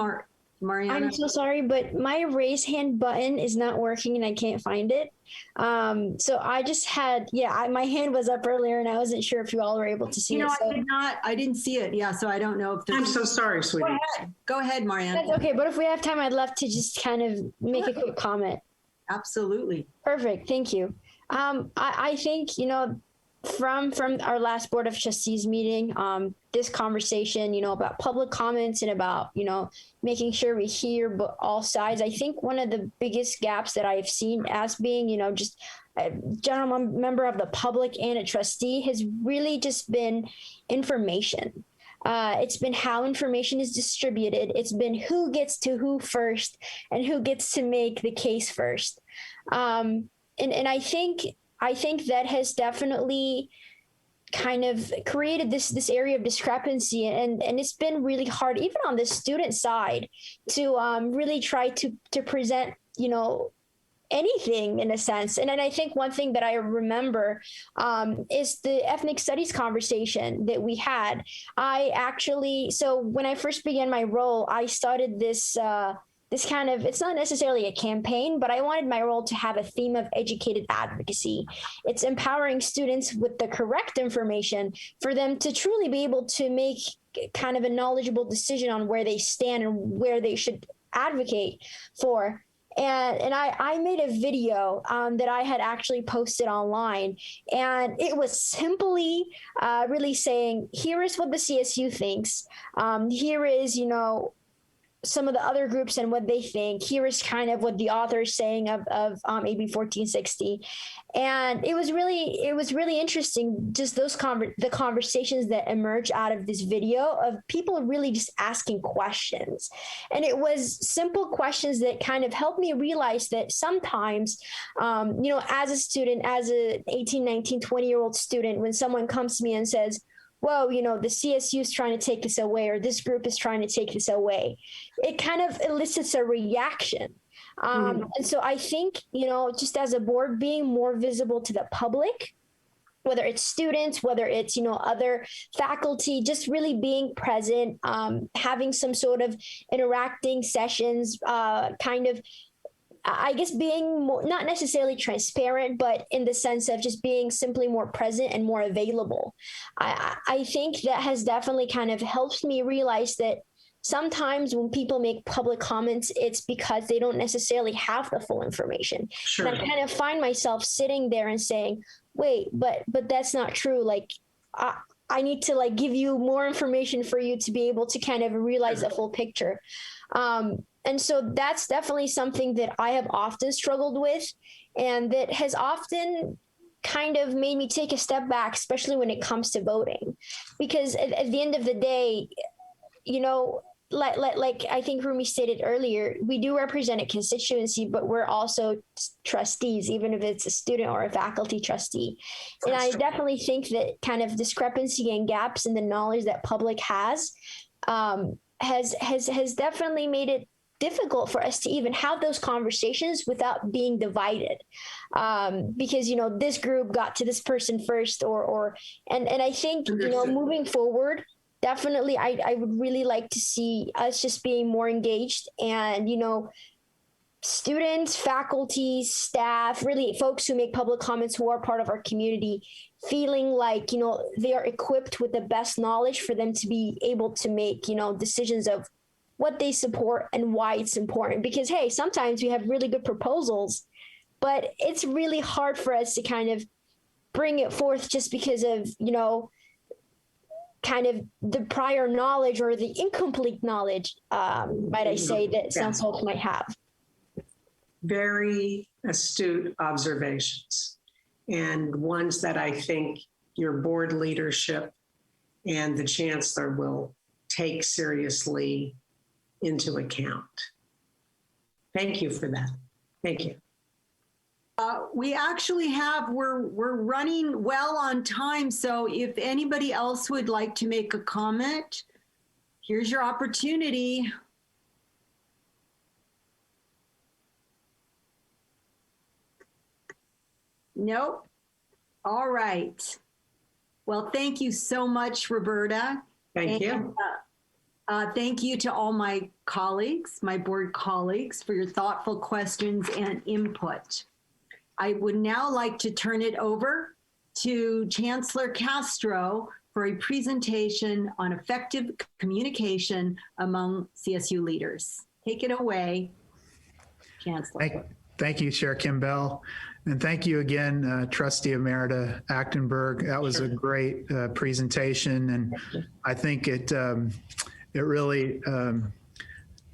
Mariana? I'm so sorry, but my raise hand button is not working and I can't find it. So I just had, my hand was up earlier and I wasn't sure if you all were able to see it. I didn't see it. Yeah, so I don't know if I'm so sorry, sweetie. Go ahead, Mariana. That's okay, but if we have time, I'd love to just kind of make a quick comment. Absolutely. Perfect, thank you. I think, from our last Board of Trustees meeting, this conversation, about public comments and about, making sure we hear all sides. I think one of the biggest gaps that I've seen as being, just a general member of the public and a trustee has really just been information. It's been how information is distributed. It's been who gets to who first and who gets to make the case first. And I think that has definitely kind of created this area of discrepancy, and it's been really hard, even on the student side, to really try to present, anything in a sense. And then I think one thing that I remember is the ethnic studies conversation that we had. So when I first began my role, I started this kind of, it's not necessarily a campaign, but I wanted my role to have a theme of educated advocacy. It's empowering students with the correct information for them to truly be able to make kind of a knowledgeable decision on where they stand and where they should advocate for. And I made a video that I had actually posted online, and it was simply really saying, here is what the CSU thinks. Here is, some of the other groups and what they think. Here is kind of what the author is saying of AB 1460. And it was really interesting, just the conversations that emerged out of this video of people really just asking questions. And it was simple questions that kind of helped me realize that sometimes, as a student, as a 18, 19, 20-year-old student, when someone comes to me and says, whoa, the CSU is trying to take this away, or this group is trying to take this away, it kind of elicits a reaction. And so I think, just as a board, being more visible to the public, whether it's students, whether it's, other faculty, just really being present, having some sort of interacting sessions, kind of, I guess, being more, not necessarily transparent, but in the sense of just being simply more present and more available. I think that has definitely kind of helped me realize that sometimes when people make public comments, it's because they don't necessarily have the full information. Sure. And I kind of find myself sitting there and saying, wait, but that's not true. Like, I need to give you more information for you to be able to kind of realize the full picture. And so that's definitely something that I have often struggled with, and that has often kind of made me take a step back, especially when it comes to voting. Because at the end of the day, like I think Rumi stated earlier, we do represent a constituency, but we're also trustees, even if it's a student or a faculty trustee. And I definitely think that kind of discrepancy and gaps in the knowledge that public has definitely made it difficult for us to even have those conversations without being divided, because this group got to this person first, and I think moving forward, definitely I would really like to see us just being more engaged, and students, faculty, staff, really folks who make public comments who are part of our community, feeling like they are equipped with the best knowledge for them to be able to make decisions of what they support and why it's important. Because hey, sometimes we have really good proposals, but it's really hard for us to kind of bring it forth just because of kind of the prior knowledge or the incomplete knowledge, might I say, that some folks might have. Very astute observations, and ones that I think your board leadership and the chancellor will take seriously into account. Thank you for that. Thank you. We actually we're running well on time. So if anybody else would like to make a comment, here's your opportunity. Nope. All right. Well, thank you so much, Roberta. Thank you. Thank you to all my colleagues, my board colleagues, for your thoughtful questions and input. I would now like to turn it over to Chancellor Castro for a presentation on effective communication among CSU leaders. Take it away, Chancellor. Thank you, Chair Kimbell. And thank you again, Trustee Emerita Achtenberg. That was a great presentation. And I think it really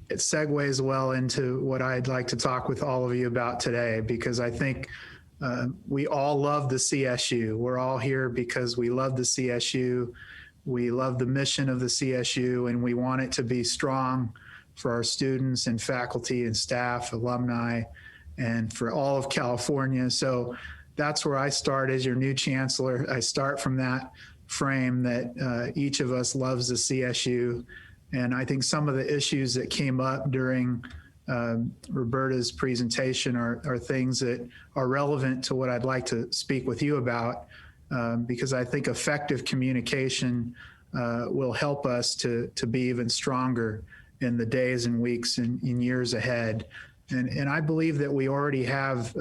it segues well into what I'd like to talk with all of you about today, because I think we all love the CSU. We're all here because we love the CSU. We love the mission of the CSU, and we want it to be strong for our students and faculty and staff, alumni, and for all of California. So that's where I start as your new chancellor. I start from that frame that each of us loves the CSU. And I think some of the issues that came up during Roberta's presentation are things that are relevant to what I'd like to speak with you about, because I think effective communication will help us to be even stronger in the days and weeks and in years ahead. And I believe that we already have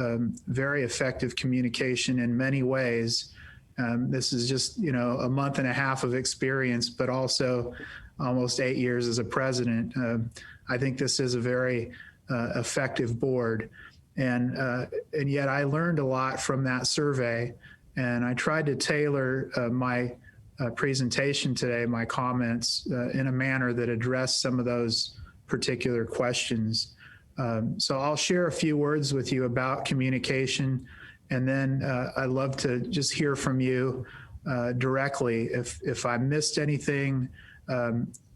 very effective communication in many ways. This is just, a month and a half of experience, but also almost 8 years as a president. I think this is a very effective board. And yet I learned a lot from that survey. And I tried to tailor my presentation today, my comments, in a manner that addressed some of those particular questions. So I'll share a few words with you about communication, and then I'd love to just hear from you directly. If I missed anything,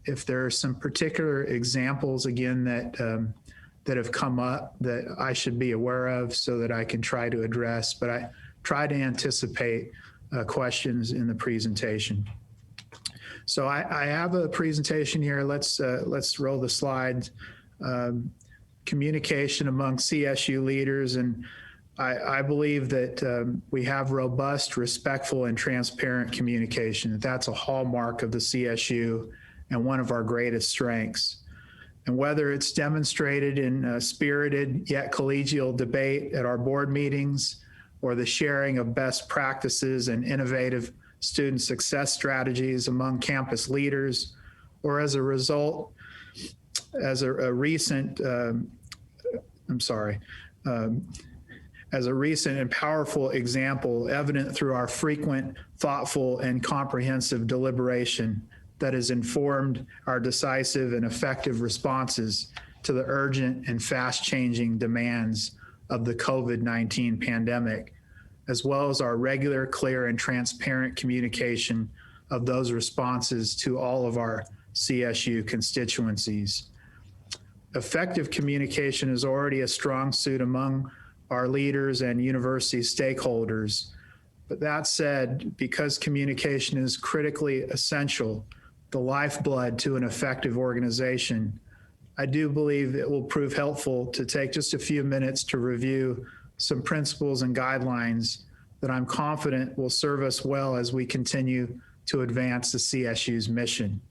if there are some particular examples, again, that have come up that I should be aware of so that I can try to address, but I try to anticipate questions in the presentation. So I have a presentation here. Let's roll the slides. Communication among CSU leaders. And I believe that we have robust, respectful, and transparent communication. That's a hallmark of the CSU and one of our greatest strengths. And whether it's demonstrated in a spirited yet collegial debate at our board meetings, or the sharing of best practices and innovative student success strategies among campus leaders, or as a result, as a recent and powerful example evident through our frequent, thoughtful, and comprehensive deliberation that has informed our decisive and effective responses to the urgent and fast-changing demands of the COVID-19 pandemic, as well as our regular, clear, and transparent communication of those responses to all of our CSU constituencies. Effective communication is already a strong suit among our leaders and university stakeholders. But that said, because communication is critically essential, the lifeblood to an effective organization, I do believe it will prove helpful to take just a few minutes to review some principles and guidelines that I'm confident will serve us well as we continue to advance the CSU's mission.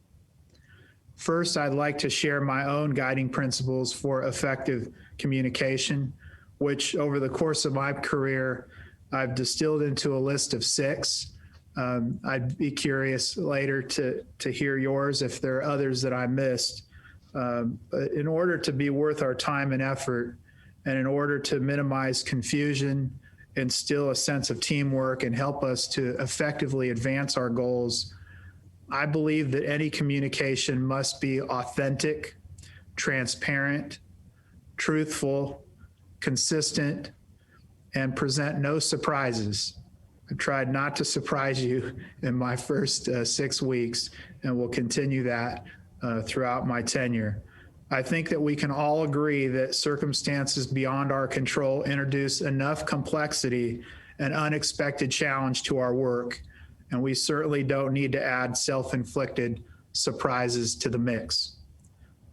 First, I'd like to share my own guiding principles for effective communication, which over the course of my career, I've distilled into a list of 6. I'd be curious later to hear yours if there are others that I missed. But in order to be worth our time and effort, and in order to minimize confusion, instill a sense of teamwork, and help us to effectively advance our goals, I believe that any communication must be authentic, transparent, truthful, consistent, and present no surprises. I tried not to surprise you in my first 6 weeks, and will continue that throughout my tenure. I think that we can all agree that circumstances beyond our control introduce enough complexity and unexpected challenge to our work, and we certainly don't need to add self-inflicted surprises to the mix.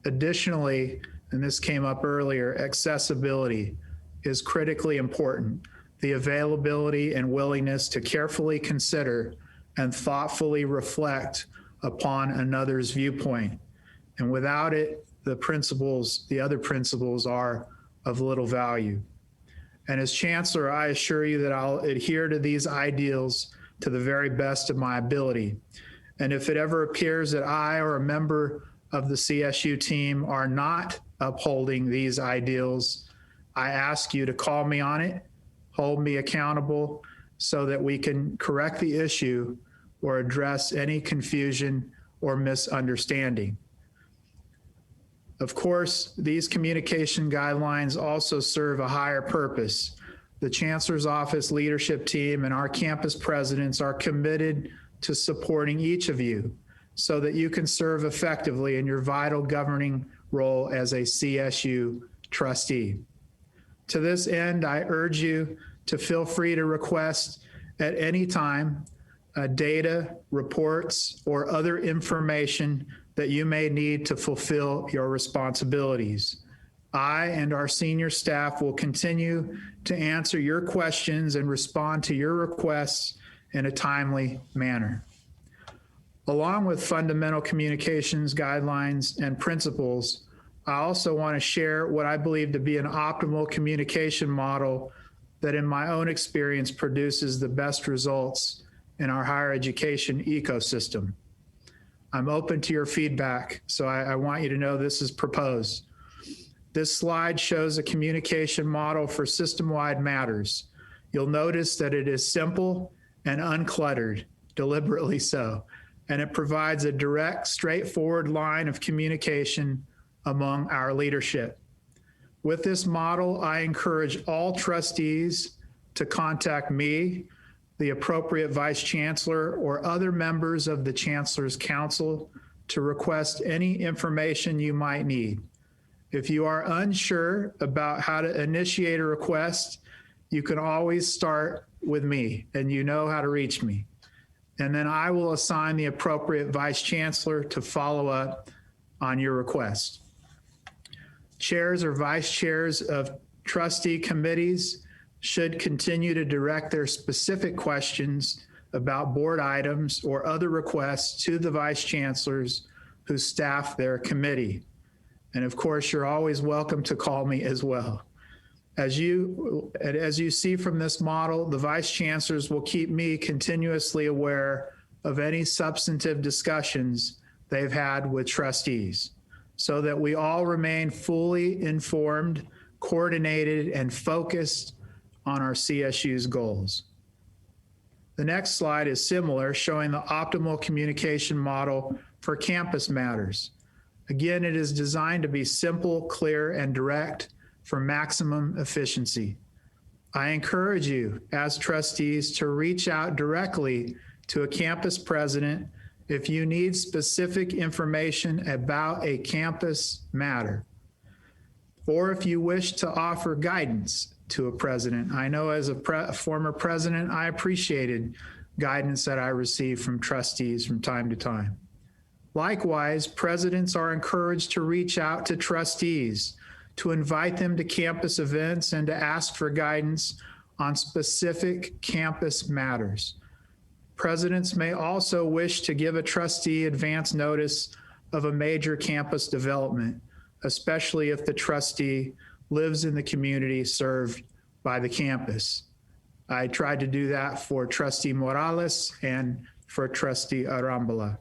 Additionally, and this came up earlier, accessibility is critically important. The availability and willingness to carefully consider and thoughtfully reflect upon another's viewpoint. And without it, the other principles are of little value. And as Chancellor, I assure you that I'll adhere to these ideals to the very best of my ability. And if it ever appears that I or a member of the CSU team are not upholding these ideals, I ask you to call me on it, hold me accountable, so that we can correct the issue or address any confusion or misunderstanding. Of course, these communication guidelines also serve a higher purpose. The Chancellor's Office leadership team and our campus presidents are committed to supporting each of you so that you can serve effectively in your vital governing role as a CSU trustee. To this end, I urge you to feel free to request at any time data, reports, or other information that you may need to fulfill your responsibilities. I and our senior staff will continue to answer your questions and respond to your requests in a timely manner. Along with fundamental communications guidelines and principles, I also want to share what I believe to be an optimal communication model that in my own experience produces the best results in our higher education ecosystem. I'm open to your feedback, so I want you to know this is proposed. This slide shows a communication model for system-wide matters. You'll notice that it is simple and uncluttered, deliberately so, and it provides a direct, straightforward line of communication among our leadership. With this model, I encourage all trustees to contact me, the appropriate vice chancellor, or other members of the Chancellor's Council to request any information you might need. If you are unsure about how to initiate a request, you can always start with me, and you know how to reach me. And then I will assign the appropriate vice chancellor to follow up on your request. Chairs or vice chairs of trustee committees should continue to direct their specific questions about board items or other requests to the vice chancellors who staff their committee. And of course, you're always welcome to call me as well. As you see from this model, the vice chancellors will keep me continuously aware of any substantive discussions they've had with trustees, so that we all remain fully informed, coordinated, and focused on our CSU's goals. The next slide is similar, showing the optimal communication model for campus matters. Again, it is designed to be simple, clear, and direct for maximum efficiency. I encourage you as trustees to reach out directly to a campus president if you need specific information about a campus matter, or if you wish to offer guidance to a president. I know as a former president, I appreciated guidance that I received from trustees from time to time. Likewise, presidents are encouraged to reach out to trustees, to invite them to campus events and to ask for guidance on specific campus matters. Presidents may also wish to give a trustee advance notice of a major campus development, especially if the trustee lives in the community served by the campus. I tried to do that for Trustee Morales and for Trustee Arambala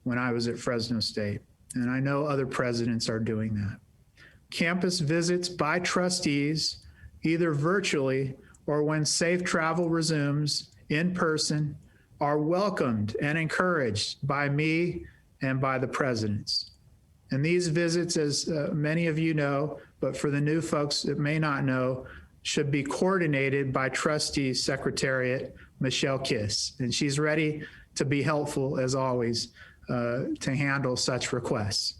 when I was at Fresno State. And I know other presidents are doing that. Campus visits by trustees, either virtually or when safe travel resumes in person, are welcomed and encouraged by me and by the presidents. And these visits, as many of you know, but for the new folks that may not know, should be coordinated by Trustee Secretariat Michelle Kiss. And she's ready to be helpful, as always, to handle such requests.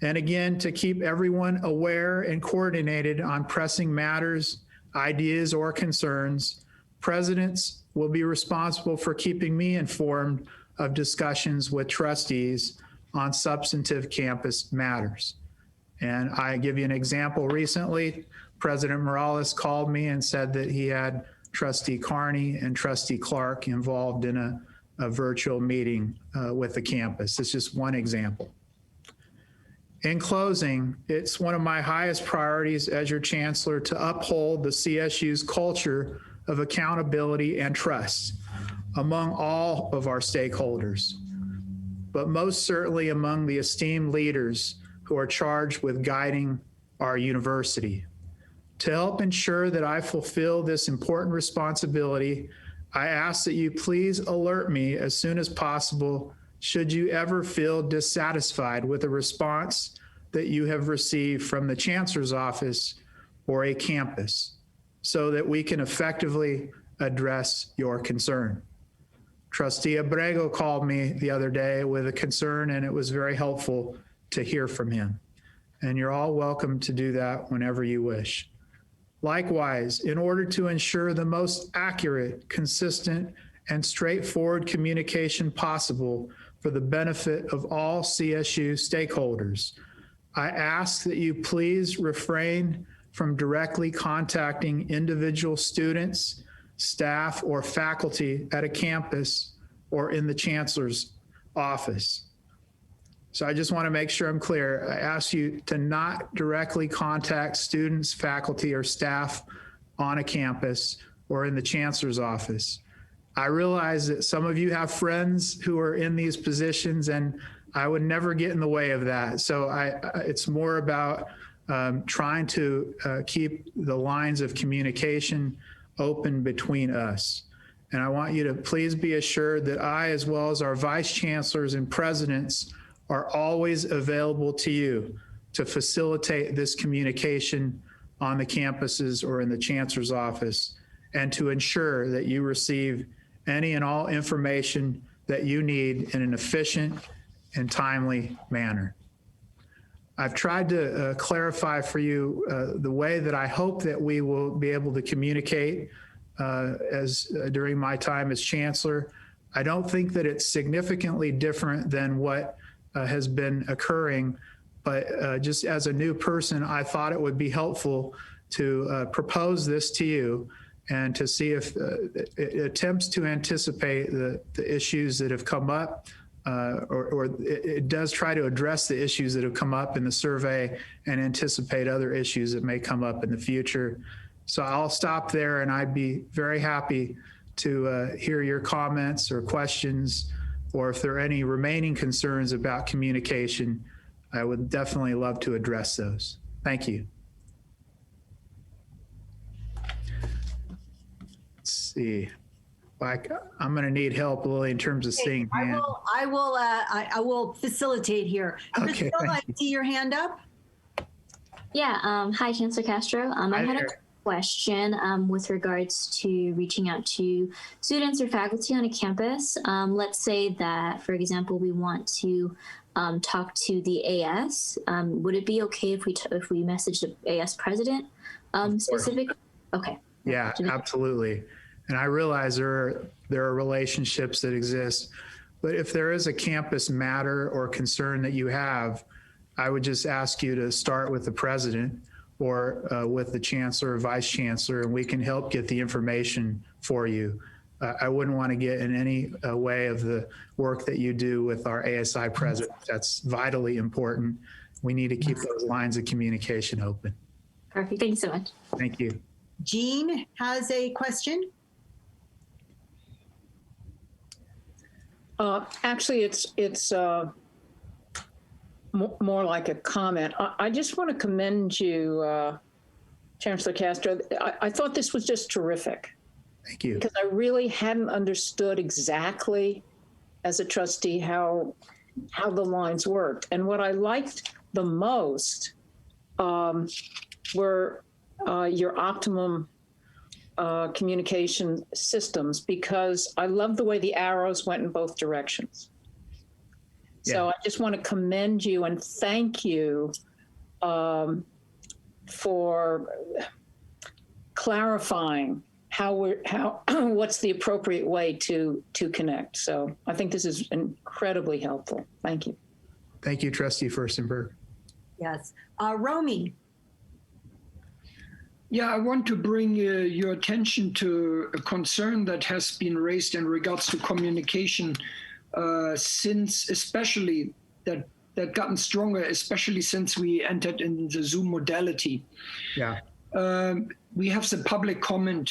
And again, to keep everyone aware and coordinated on pressing matters, ideas, or concerns, presidents will be responsible for keeping me informed of discussions with trustees on substantive campus matters. And I give you an example. Recently, President Morales called me and said that he had Trustee Carney and Trustee Clark involved in a virtual meeting with the campus. It's just one example. In closing, it's one of my highest priorities as your chancellor to uphold the CSU's culture of accountability and trust among all of our stakeholders, but most certainly among the esteemed leaders who are charged with guiding our university. To help ensure that I fulfill this important responsibility, I ask that you please alert me as soon as possible should you ever feel dissatisfied with a response that you have received from the Chancellor's office or a campus, so that we can effectively address your concern. Trustee Abrego called me the other day with a concern, and it was very helpful to hear from him. And you're all welcome to do that whenever you wish. Likewise, in order to ensure the most accurate, consistent, and straightforward communication possible for the benefit of all CSU stakeholders, I ask that you please refrain from directly contacting individual students, staff, or faculty at a campus or in the Chancellor's office. So I just want to make sure I'm clear. I ask you to not directly contact students, faculty, or staff on a campus or in the Chancellor's office. I realize that some of you have friends who are in these positions, and I would never get in the way of that. So it's more about trying to keep the lines of communication open between us. And I want you to please be assured that I, as well as our vice chancellors and presidents, are always available to you to facilitate this communication on the campuses or in the Chancellor's office, and to ensure that you receive any and all information that you need in an efficient and timely manner. I've tried to clarify for you the way that I hope that we will be able to communicate during my time as Chancellor. I don't think that it's significantly different than what has been occurring, but just as a new person, I thought it would be helpful to propose this to you and to see if it attempts to anticipate the issues that have come up, or it does try to address the issues that have come up in the survey and anticipate other issues that may come up in the future. So I'll stop there, and I'd be very happy to hear your comments or questions, or if there are any remaining concerns about communication, I would definitely love to address those. Thank you. Let's see. I'm going to need help, Lily, in terms of seeing hands. I will facilitate here. Okay, Priscilla, I see your hand up. Yeah. Hi, Chancellor Castro. Hi there. question with regards to reaching out to students or faculty on a campus. Let's say that, for example, we want to talk to the AS. Would it be okay if we message the AS president specifically? Okay. Yeah, absolutely. And I realize there are relationships that exist, but if there is a campus matter or concern that you have, I would just ask you to start with the president or with the chancellor or vice chancellor, and we can help get the information for you. I wouldn't want to get in any way of the work that you do with our ASI president. That's vitally important. We need to keep those lines of communication open. Perfect. Thank you so much. Thank you. Jean has a question. Actually, it's more like a comment. I just want to commend you, Chancellor Castro. I thought this was just terrific. Thank you. Because I really hadn't understood exactly, as a trustee, how the lines worked. And what I liked the most were your optimum communication systems, because I love the way the arrows went in both directions. Yeah. So I just want to commend you and thank you for clarifying what's the appropriate way to connect. So I think this is incredibly helpful. Thank you. Thank you, Trustee Furstenberg. Yes. Romy. Yeah, I want to bring your attention to a concern that has been raised in regards to communication since, especially that gotten stronger, especially since we entered in the Zoom modality. Yeah. We have the public comment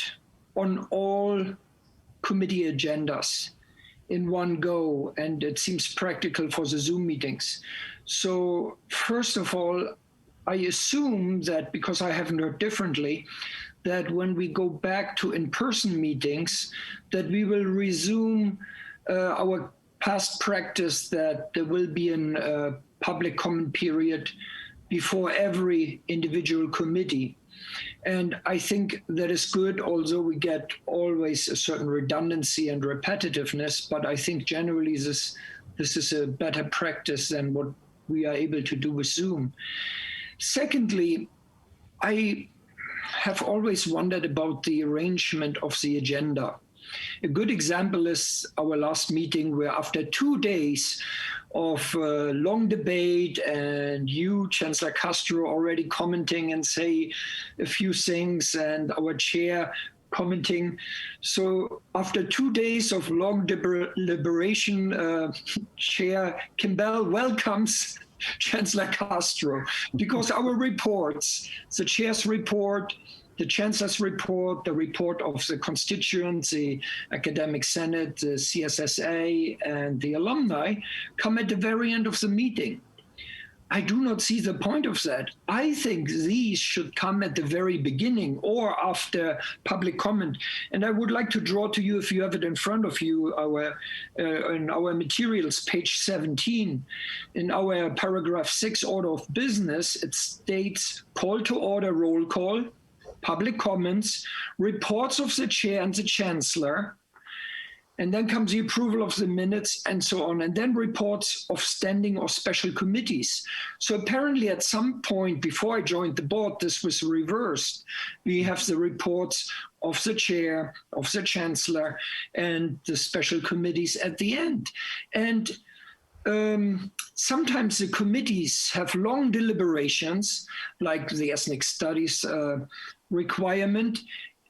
on all committee agendas in one go, and it seems practical for the Zoom meetings. So first of all, I assume that, because I haven't heard differently, that when we go back to in-person meetings, that we will resume our past practice that there will be a public comment period before every individual committee. And I think that is good, although we get always a certain redundancy and repetitiveness, but I think generally this is a better practice than what we are able to do with Zoom. Secondly, I have always wondered about the arrangement of the agenda. A good example is our last meeting, where after 2 days of long debate and you, Chancellor Castro, already commenting and say a few things, and our chair commenting. So after 2 days of long deliberation, Chair Kimball welcomes Chancellor Castro, because our reports, the chair's report, the chancellor's report, the report of the constituents, the academic senate, the CSSA, and the alumni come at the very end of the meeting. I do not see the point of that. I think these should come at the very beginning or after public comment. And I would like to draw to you, if you have it in front of you, in our materials, page 17, in our paragraph 6, order of business, it states call to order, roll call, public comments, reports of the chair and the chancellor, and then comes the approval of the minutes and so on, and then reports of standing or special committees. So apparently at some point before I joined the board, this was reversed. We have the reports of the chair, of the chancellor, and the special committees at the end. And sometimes the committees have long deliberations, like the ethnic studies requirement,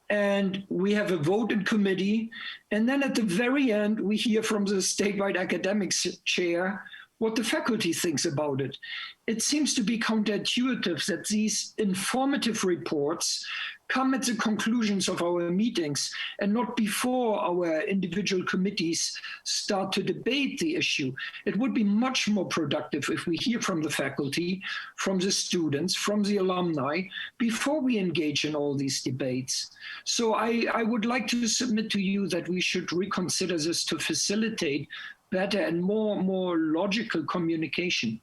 and we have a vote in committee. And then at the very end, we hear from the statewide academics chair what the faculty thinks about it. It seems to be counterintuitive that these informative reports come at the conclusions of our meetings and not before our individual committees start to debate the issue. It would be much more productive if we hear from the faculty, from the students, from the alumni, before we engage in all these debates. So I would like to submit to you that we should reconsider this to facilitate better and more logical communication.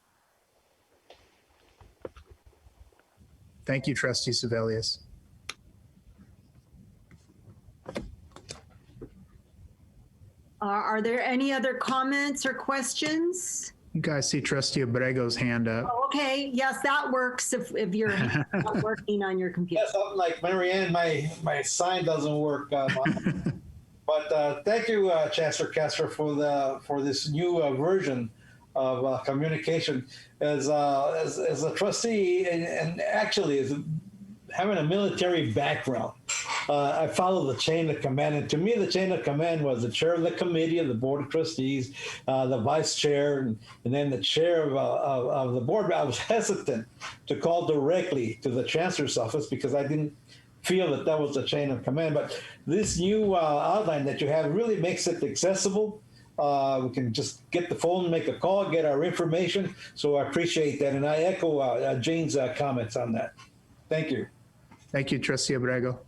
Thank you, Trustee Sebelius. Are there any other comments or questions? You guys see Trustee Abrego's hand up. Oh, okay, yes, that works if you're not working on your computer. Yes, I'm like Marianne, my sign doesn't work. But thank you, Chancellor Kessler, for this new version of communication. As a trustee, and actually as having a military background, I follow the chain of command. And to me, the chain of command was the chair of the committee of the Board of Trustees, the vice chair, and then the chair of the board. I was hesitant to call directly to the chancellor's office because I didn't feel that was the chain of command. But this new outline that you have really makes it accessible. We can just get the phone, make a call, get our information. So I appreciate that. And I echo Jane's comments on that. Thank you. Thank you, Trustee Abrego.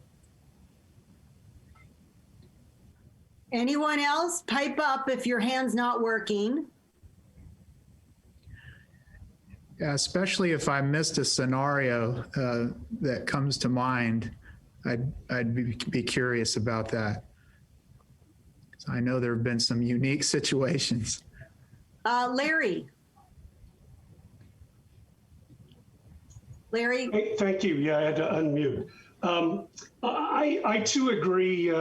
Anyone else? Pipe up if your hand's not working. Yeah, especially if I missed a scenario that comes to mind, I'd be curious about that. So I know there have been some unique situations. Larry. Larry? Hey, thank you. Yeah, I had to unmute. I too agree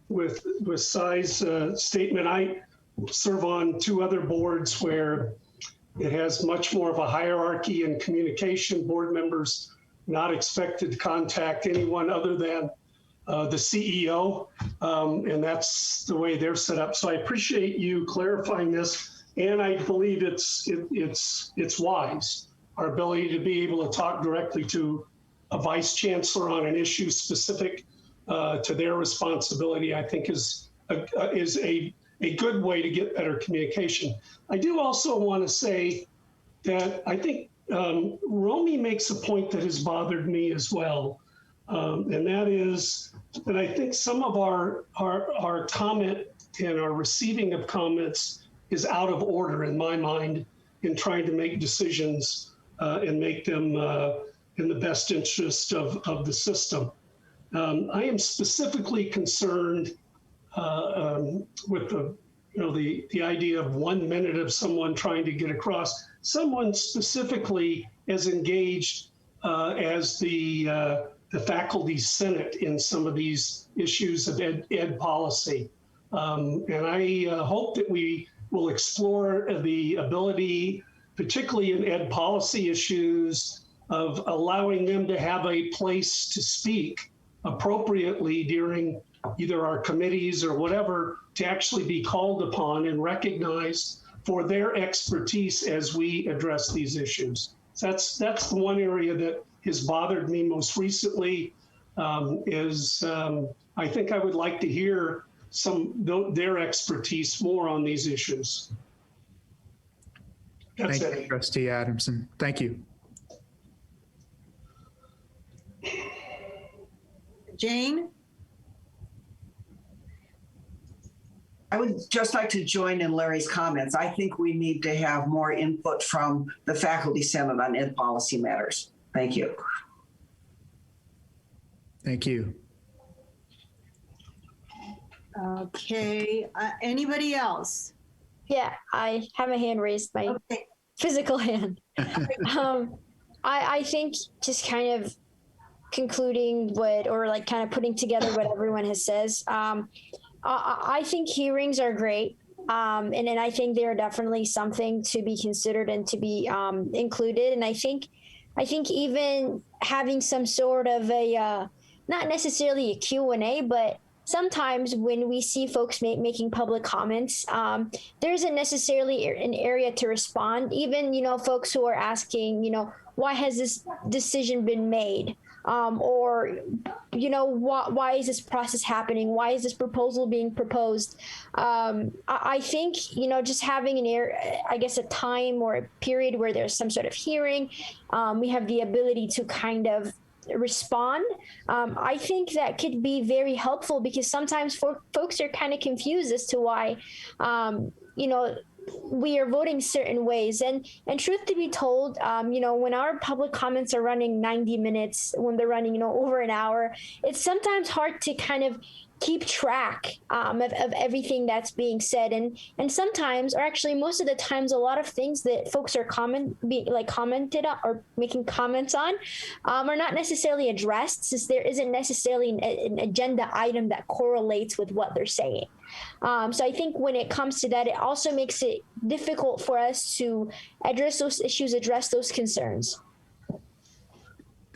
with Sai's statement. I serve on 2 other boards where it has much more of a hierarchy and communication. Board members not expected to contact anyone other than the CEO, and that's the way they're set up. So I appreciate you clarifying this, and I believe it's wise. Our ability to be able to talk directly to a vice chancellor on an issue specific to their responsibility, I think is a good way to get better communication. I do also want to say that I think Romy makes a point that has bothered me as well, and that is that I think some of our comment and our receiving of comments is out of order in my mind in trying to make decisions and make them in the best interest of the system. I am specifically concerned with the idea of 1 minute of someone trying to get across. Someone specifically as engaged as the faculty senate in some of these issues of ed policy. And I hope that we will explore the ability, particularly in ed policy issues, of allowing them to have a place to speak appropriately during either our committees or whatever, to actually be called upon and recognized for their expertise as we address these issues. That's the one area that has bothered me most recently. I think I would like to hear their expertise more on these issues. That's Thank you, Trustee Adamson. Thank you. Jane? I would just like to join in Larry's comments. I think we need to have more input from the Faculty Senate on ed policy matters. Thank you. Thank you. Okay, anybody else? Yeah, I have a hand raised, my physical hand. I think just kind of concluding kind of putting together what everyone has says. I think hearings are great. And I think they're definitely something to be considered and to be included. And I think even having some sort of a, not necessarily a Q&A, but sometimes when we see folks making public comments, there isn't necessarily an area to respond. Even, folks who are asking, why has this decision been made? Or, why is this process happening? Why is this proposal being proposed? I think, just having a time or a period where there's some sort of hearing, we have the ability to kind of respond. I think that could be very helpful because sometimes folks are kind of confused as to why, we are voting certain ways. And truth to be told, when our public comments are running 90 minutes, when they're running, over an hour, it's sometimes hard to kind of keep track of everything that's being said, and sometimes, or actually most of the times, a lot of things that folks are commented on or making comments on are not necessarily addressed, since there isn't necessarily an agenda item that correlates with what they're saying. So I think when it comes to that, it also makes it difficult for us to address those issues, address those concerns.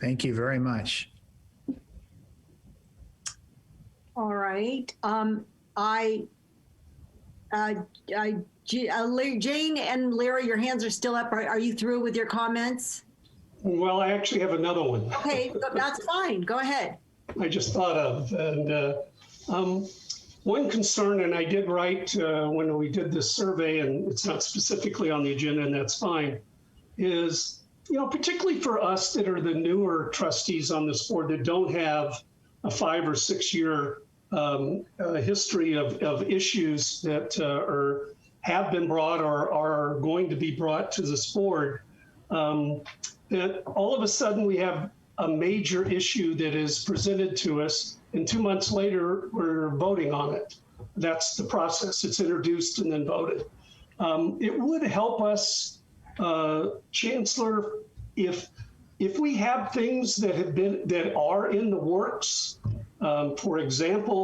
Thank you very much. All right. Jane and Larry, your hands are still up. Are you through with your comments? Well, I actually have another one. Okay, that's fine. Go ahead. I just thought of, and one concern, and I did write when we did this survey, and it's not specifically on the agenda, and that's fine, is, particularly for us that are the newer trustees on this board that don't have a 5 or 6 year history of issues that have been brought or are going to be brought to this board, that all of a sudden we have a major issue that is presented to us, and 2 months later we're voting on it. That's the process. It's introduced and then voted. It would help us, Chancellor, if we have things that are in the works. For example,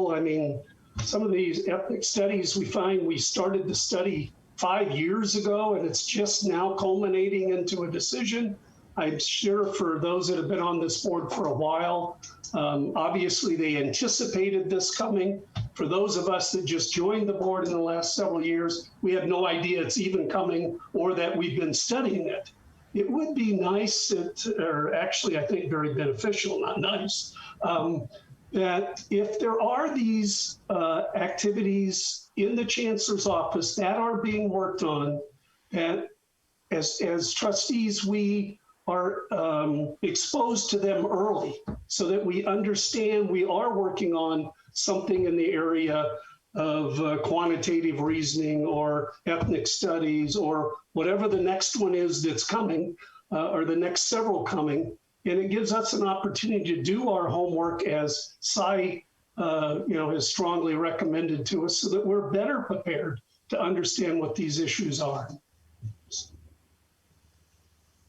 some of these ethnic studies, we started the study 5 years ago, and it's just now culminating into a decision. I'm sure for those that have been on this board for a while, obviously they anticipated this coming. For those of us that just joined the board in the last several years, we have no idea it's even coming or that we've been studying it. It would be nice, or actually I think very beneficial, not nice, that if there are these activities in the Chancellor's office that are being worked on, that as trustees, we are exposed to them early so that we understand we are working on something in the area of quantitative reasoning or ethnic studies or whatever the next one is that's coming, or the next several coming. And it gives us an opportunity to do our homework as Cy has strongly recommended to us, so that we're better prepared to understand what these issues are.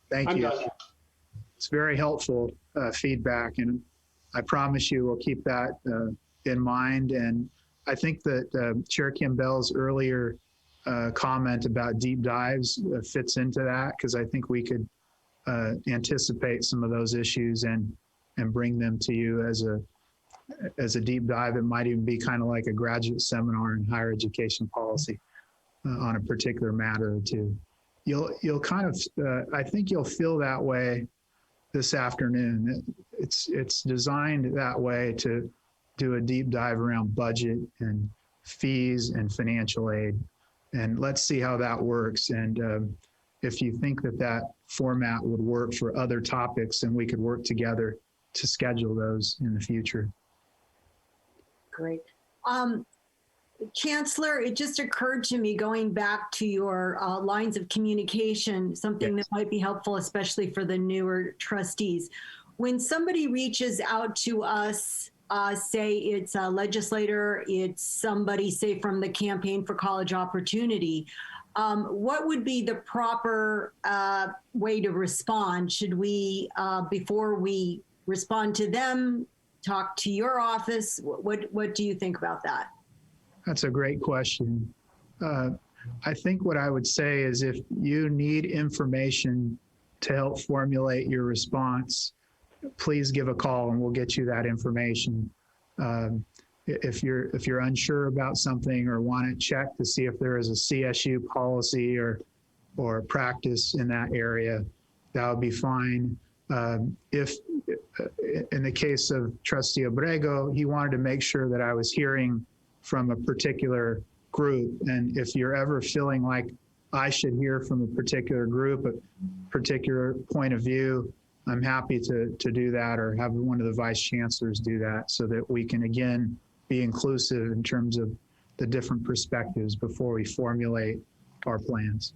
Thank you. It's very helpful feedback, and I promise you we'll keep that in mind. And I think that Chair Kimbell's earlier comment about deep dives fits into that, because I think we could anticipate some of those issues and bring them to you as a deep dive. It might even be kind of like a graduate seminar in higher education policy on a particular matter or two. You'll kind of, I think you'll feel that way this afternoon. It's designed that way to do a deep dive around budget and fees and financial aid. And let's see how that works. And if you think that format would work for other topics, then we could work together to schedule those in the future. Great. Chancellor, it just occurred to me, going back to your lines of communication, something that might be helpful, especially for the newer trustees. When somebody reaches out to us, say it's a legislator, it's somebody, say, from the Campaign for College Opportunity, what would be the proper way to respond? Should we, before we respond to them, talk to your office? What do you think about that? That's a great question. I think what I would say is, if you need information to help formulate your response, please give a call and we'll get you that information. If you're unsure about something or want to check to see if there is a CSU policy or practice in that area, that would be fine. If in the case of Trustee Abrego, he wanted to make sure that I was hearing from a particular group. And if you're ever feeling like I should hear from a particular group, a particular point of view, I'm happy to do that, or have one of the vice chancellors do that, so that we can, again, be inclusive in terms of the different perspectives before we formulate our plans.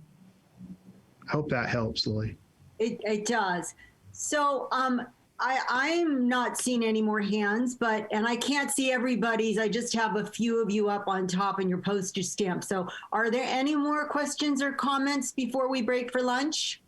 I hope that helps, Lily. It does. So I'm not seeing any more hands, and I can't see everybody's. I just have a few of you up on top in your postage stamp. So are there any more questions or comments before we break for lunch?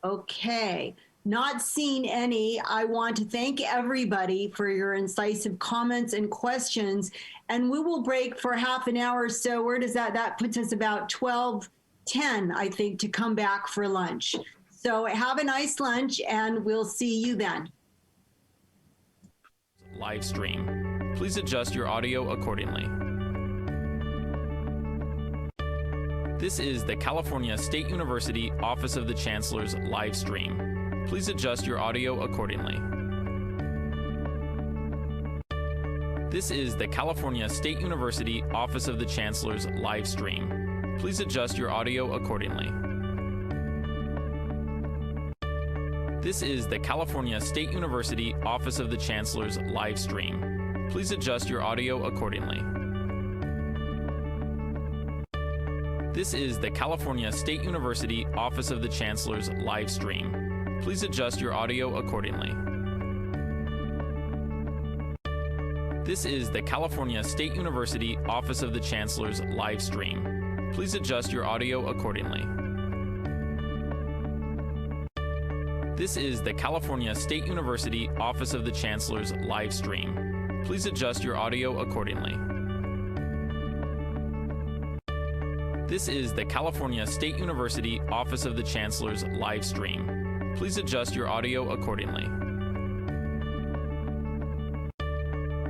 Okay, not seeing any. I want to thank everybody for your incisive comments and questions, and we will break for half an hour. So where does that puts us about 12:10, I think, to come back for lunch. So have a nice lunch, and we'll see you then. Live stream. Please adjust your audio accordingly. This is the California State University Office of the Chancellor's live stream. Please adjust your audio accordingly. This is the California State University Office of the Chancellor's live stream. Please adjust your audio accordingly. This is the California State University Office of the Chancellor's live stream. Please adjust your audio accordingly. This is the California State University Office of the Chancellor's live stream. Please adjust your audio accordingly. This is the California State University Office of the Chancellor's live stream. Please adjust your audio accordingly. This is the California State University Office of the Chancellor's live stream. Please adjust your audio accordingly. This is the California State University Office of the Chancellor's live stream. Please adjust your audio accordingly.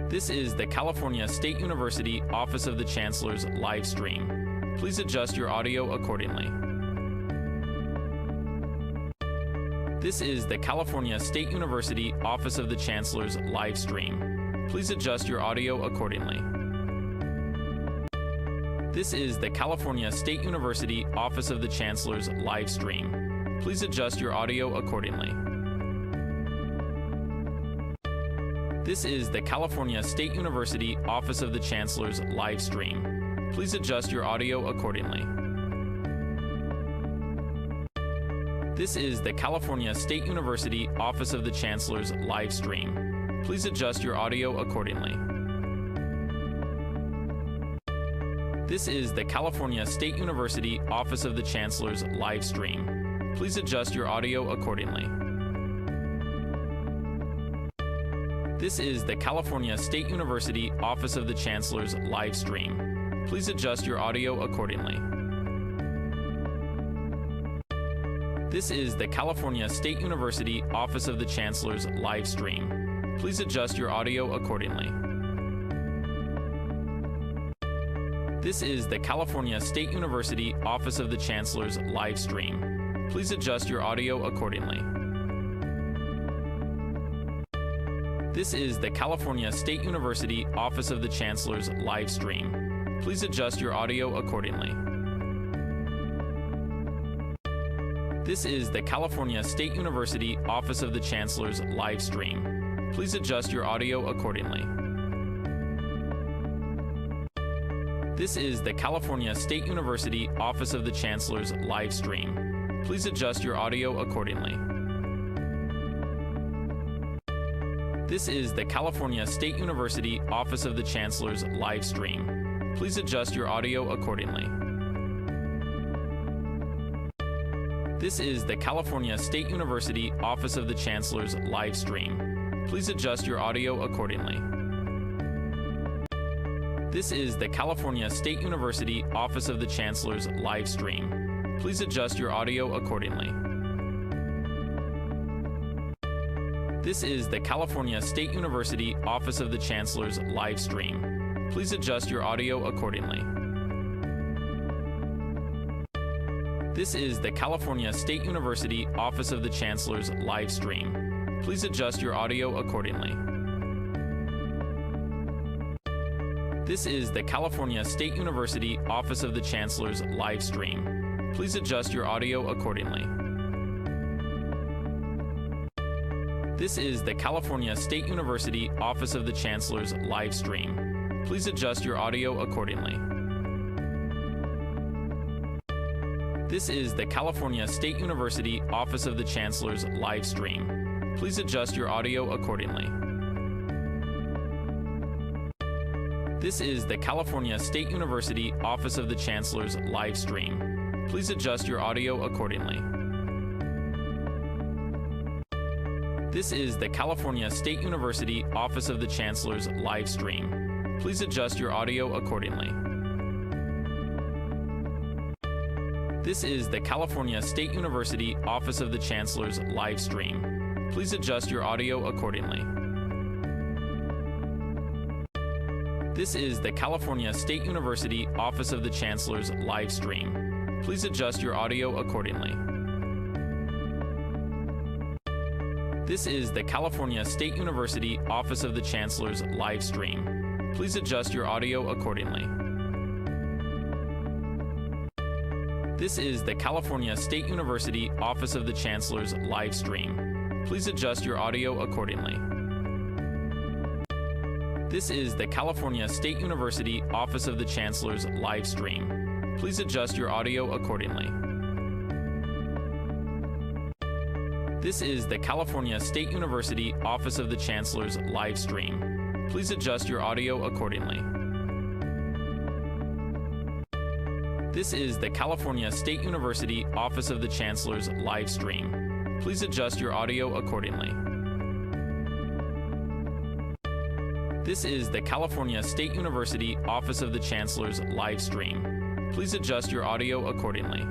This is the California State University Office of the Chancellor's live stream. Please adjust your audio accordingly. This is the California State University Office of the Chancellor's live stream. Please adjust your audio accordingly. This is the California State University Office of the Chancellor's live stream. Please adjust your audio accordingly. This is the California State University Office of the Chancellor's live stream. Please adjust your audio accordingly. This is the California State University Office of the Chancellor's live stream. Please adjust your audio accordingly. This is the California State University Office of the Chancellor's live stream. Please adjust your audio accordingly. This is the California State University Office of the Chancellor's live stream. Please adjust your audio accordingly. This is the California State University Office of the Chancellor's live stream. Please adjust your audio accordingly. This is the California State University Office of the Chancellor's live stream. Please adjust your audio accordingly. This is the California State University Office of the Chancellor's live stream. Please adjust your audio accordingly. This is the California State University Office of the Chancellor's live stream. Please adjust your audio accordingly. This is the California State University Office of the Chancellor's live stream. Please adjust your audio accordingly. This is the California State University Office of the Chancellor's live stream. Please adjust your audio accordingly. This is the California State University Office of the Chancellor's live stream. Please adjust your audio accordingly. This is the California State University Office of the Chancellor's live stream. Please adjust your audio accordingly. This is the California State University Office of the Chancellor's live stream. Please adjust your audio accordingly. This is the California State University Office of the Chancellor's live stream. Please adjust your audio accordingly. This is the California State University Office of the Chancellor's live stream. Please adjust your audio accordingly. This is the California State University Office of the Chancellor's live stream. Please adjust your audio accordingly. This is the California State University Office of the Chancellor's live stream. Please adjust your audio accordingly. This is the California State University Office of the Chancellor's live stream. Please adjust your audio accordingly. This is the California State University Office of the Chancellor's live stream. Please adjust your audio accordingly. This is the California State University Office of the Chancellor's live stream. Please adjust your audio accordingly. This is the California State University Office of the Chancellor's live stream. Please adjust your audio accordingly. This is the California State University Office of the Chancellor's live stream. Please adjust your audio accordingly. This is the California State University Office of the Chancellor's live stream. Please adjust your audio accordingly. This is the California State University Office of the Chancellor's live stream. Please adjust your audio accordingly. This is the California State University Office of the Chancellor's live stream. Please adjust your audio accordingly. This is the California State University Office of the Chancellor's live stream. Please adjust your audio accordingly. This is the California State University Office of the Chancellor's live stream. Please adjust your audio accordingly.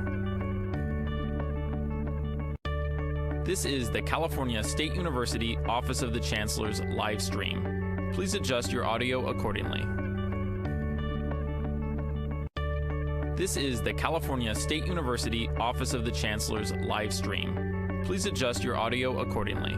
This is the California State University Office of the Chancellor's live stream. Please adjust your audio accordingly. This is the California State University Office of the Chancellor's live stream. Please adjust your audio accordingly.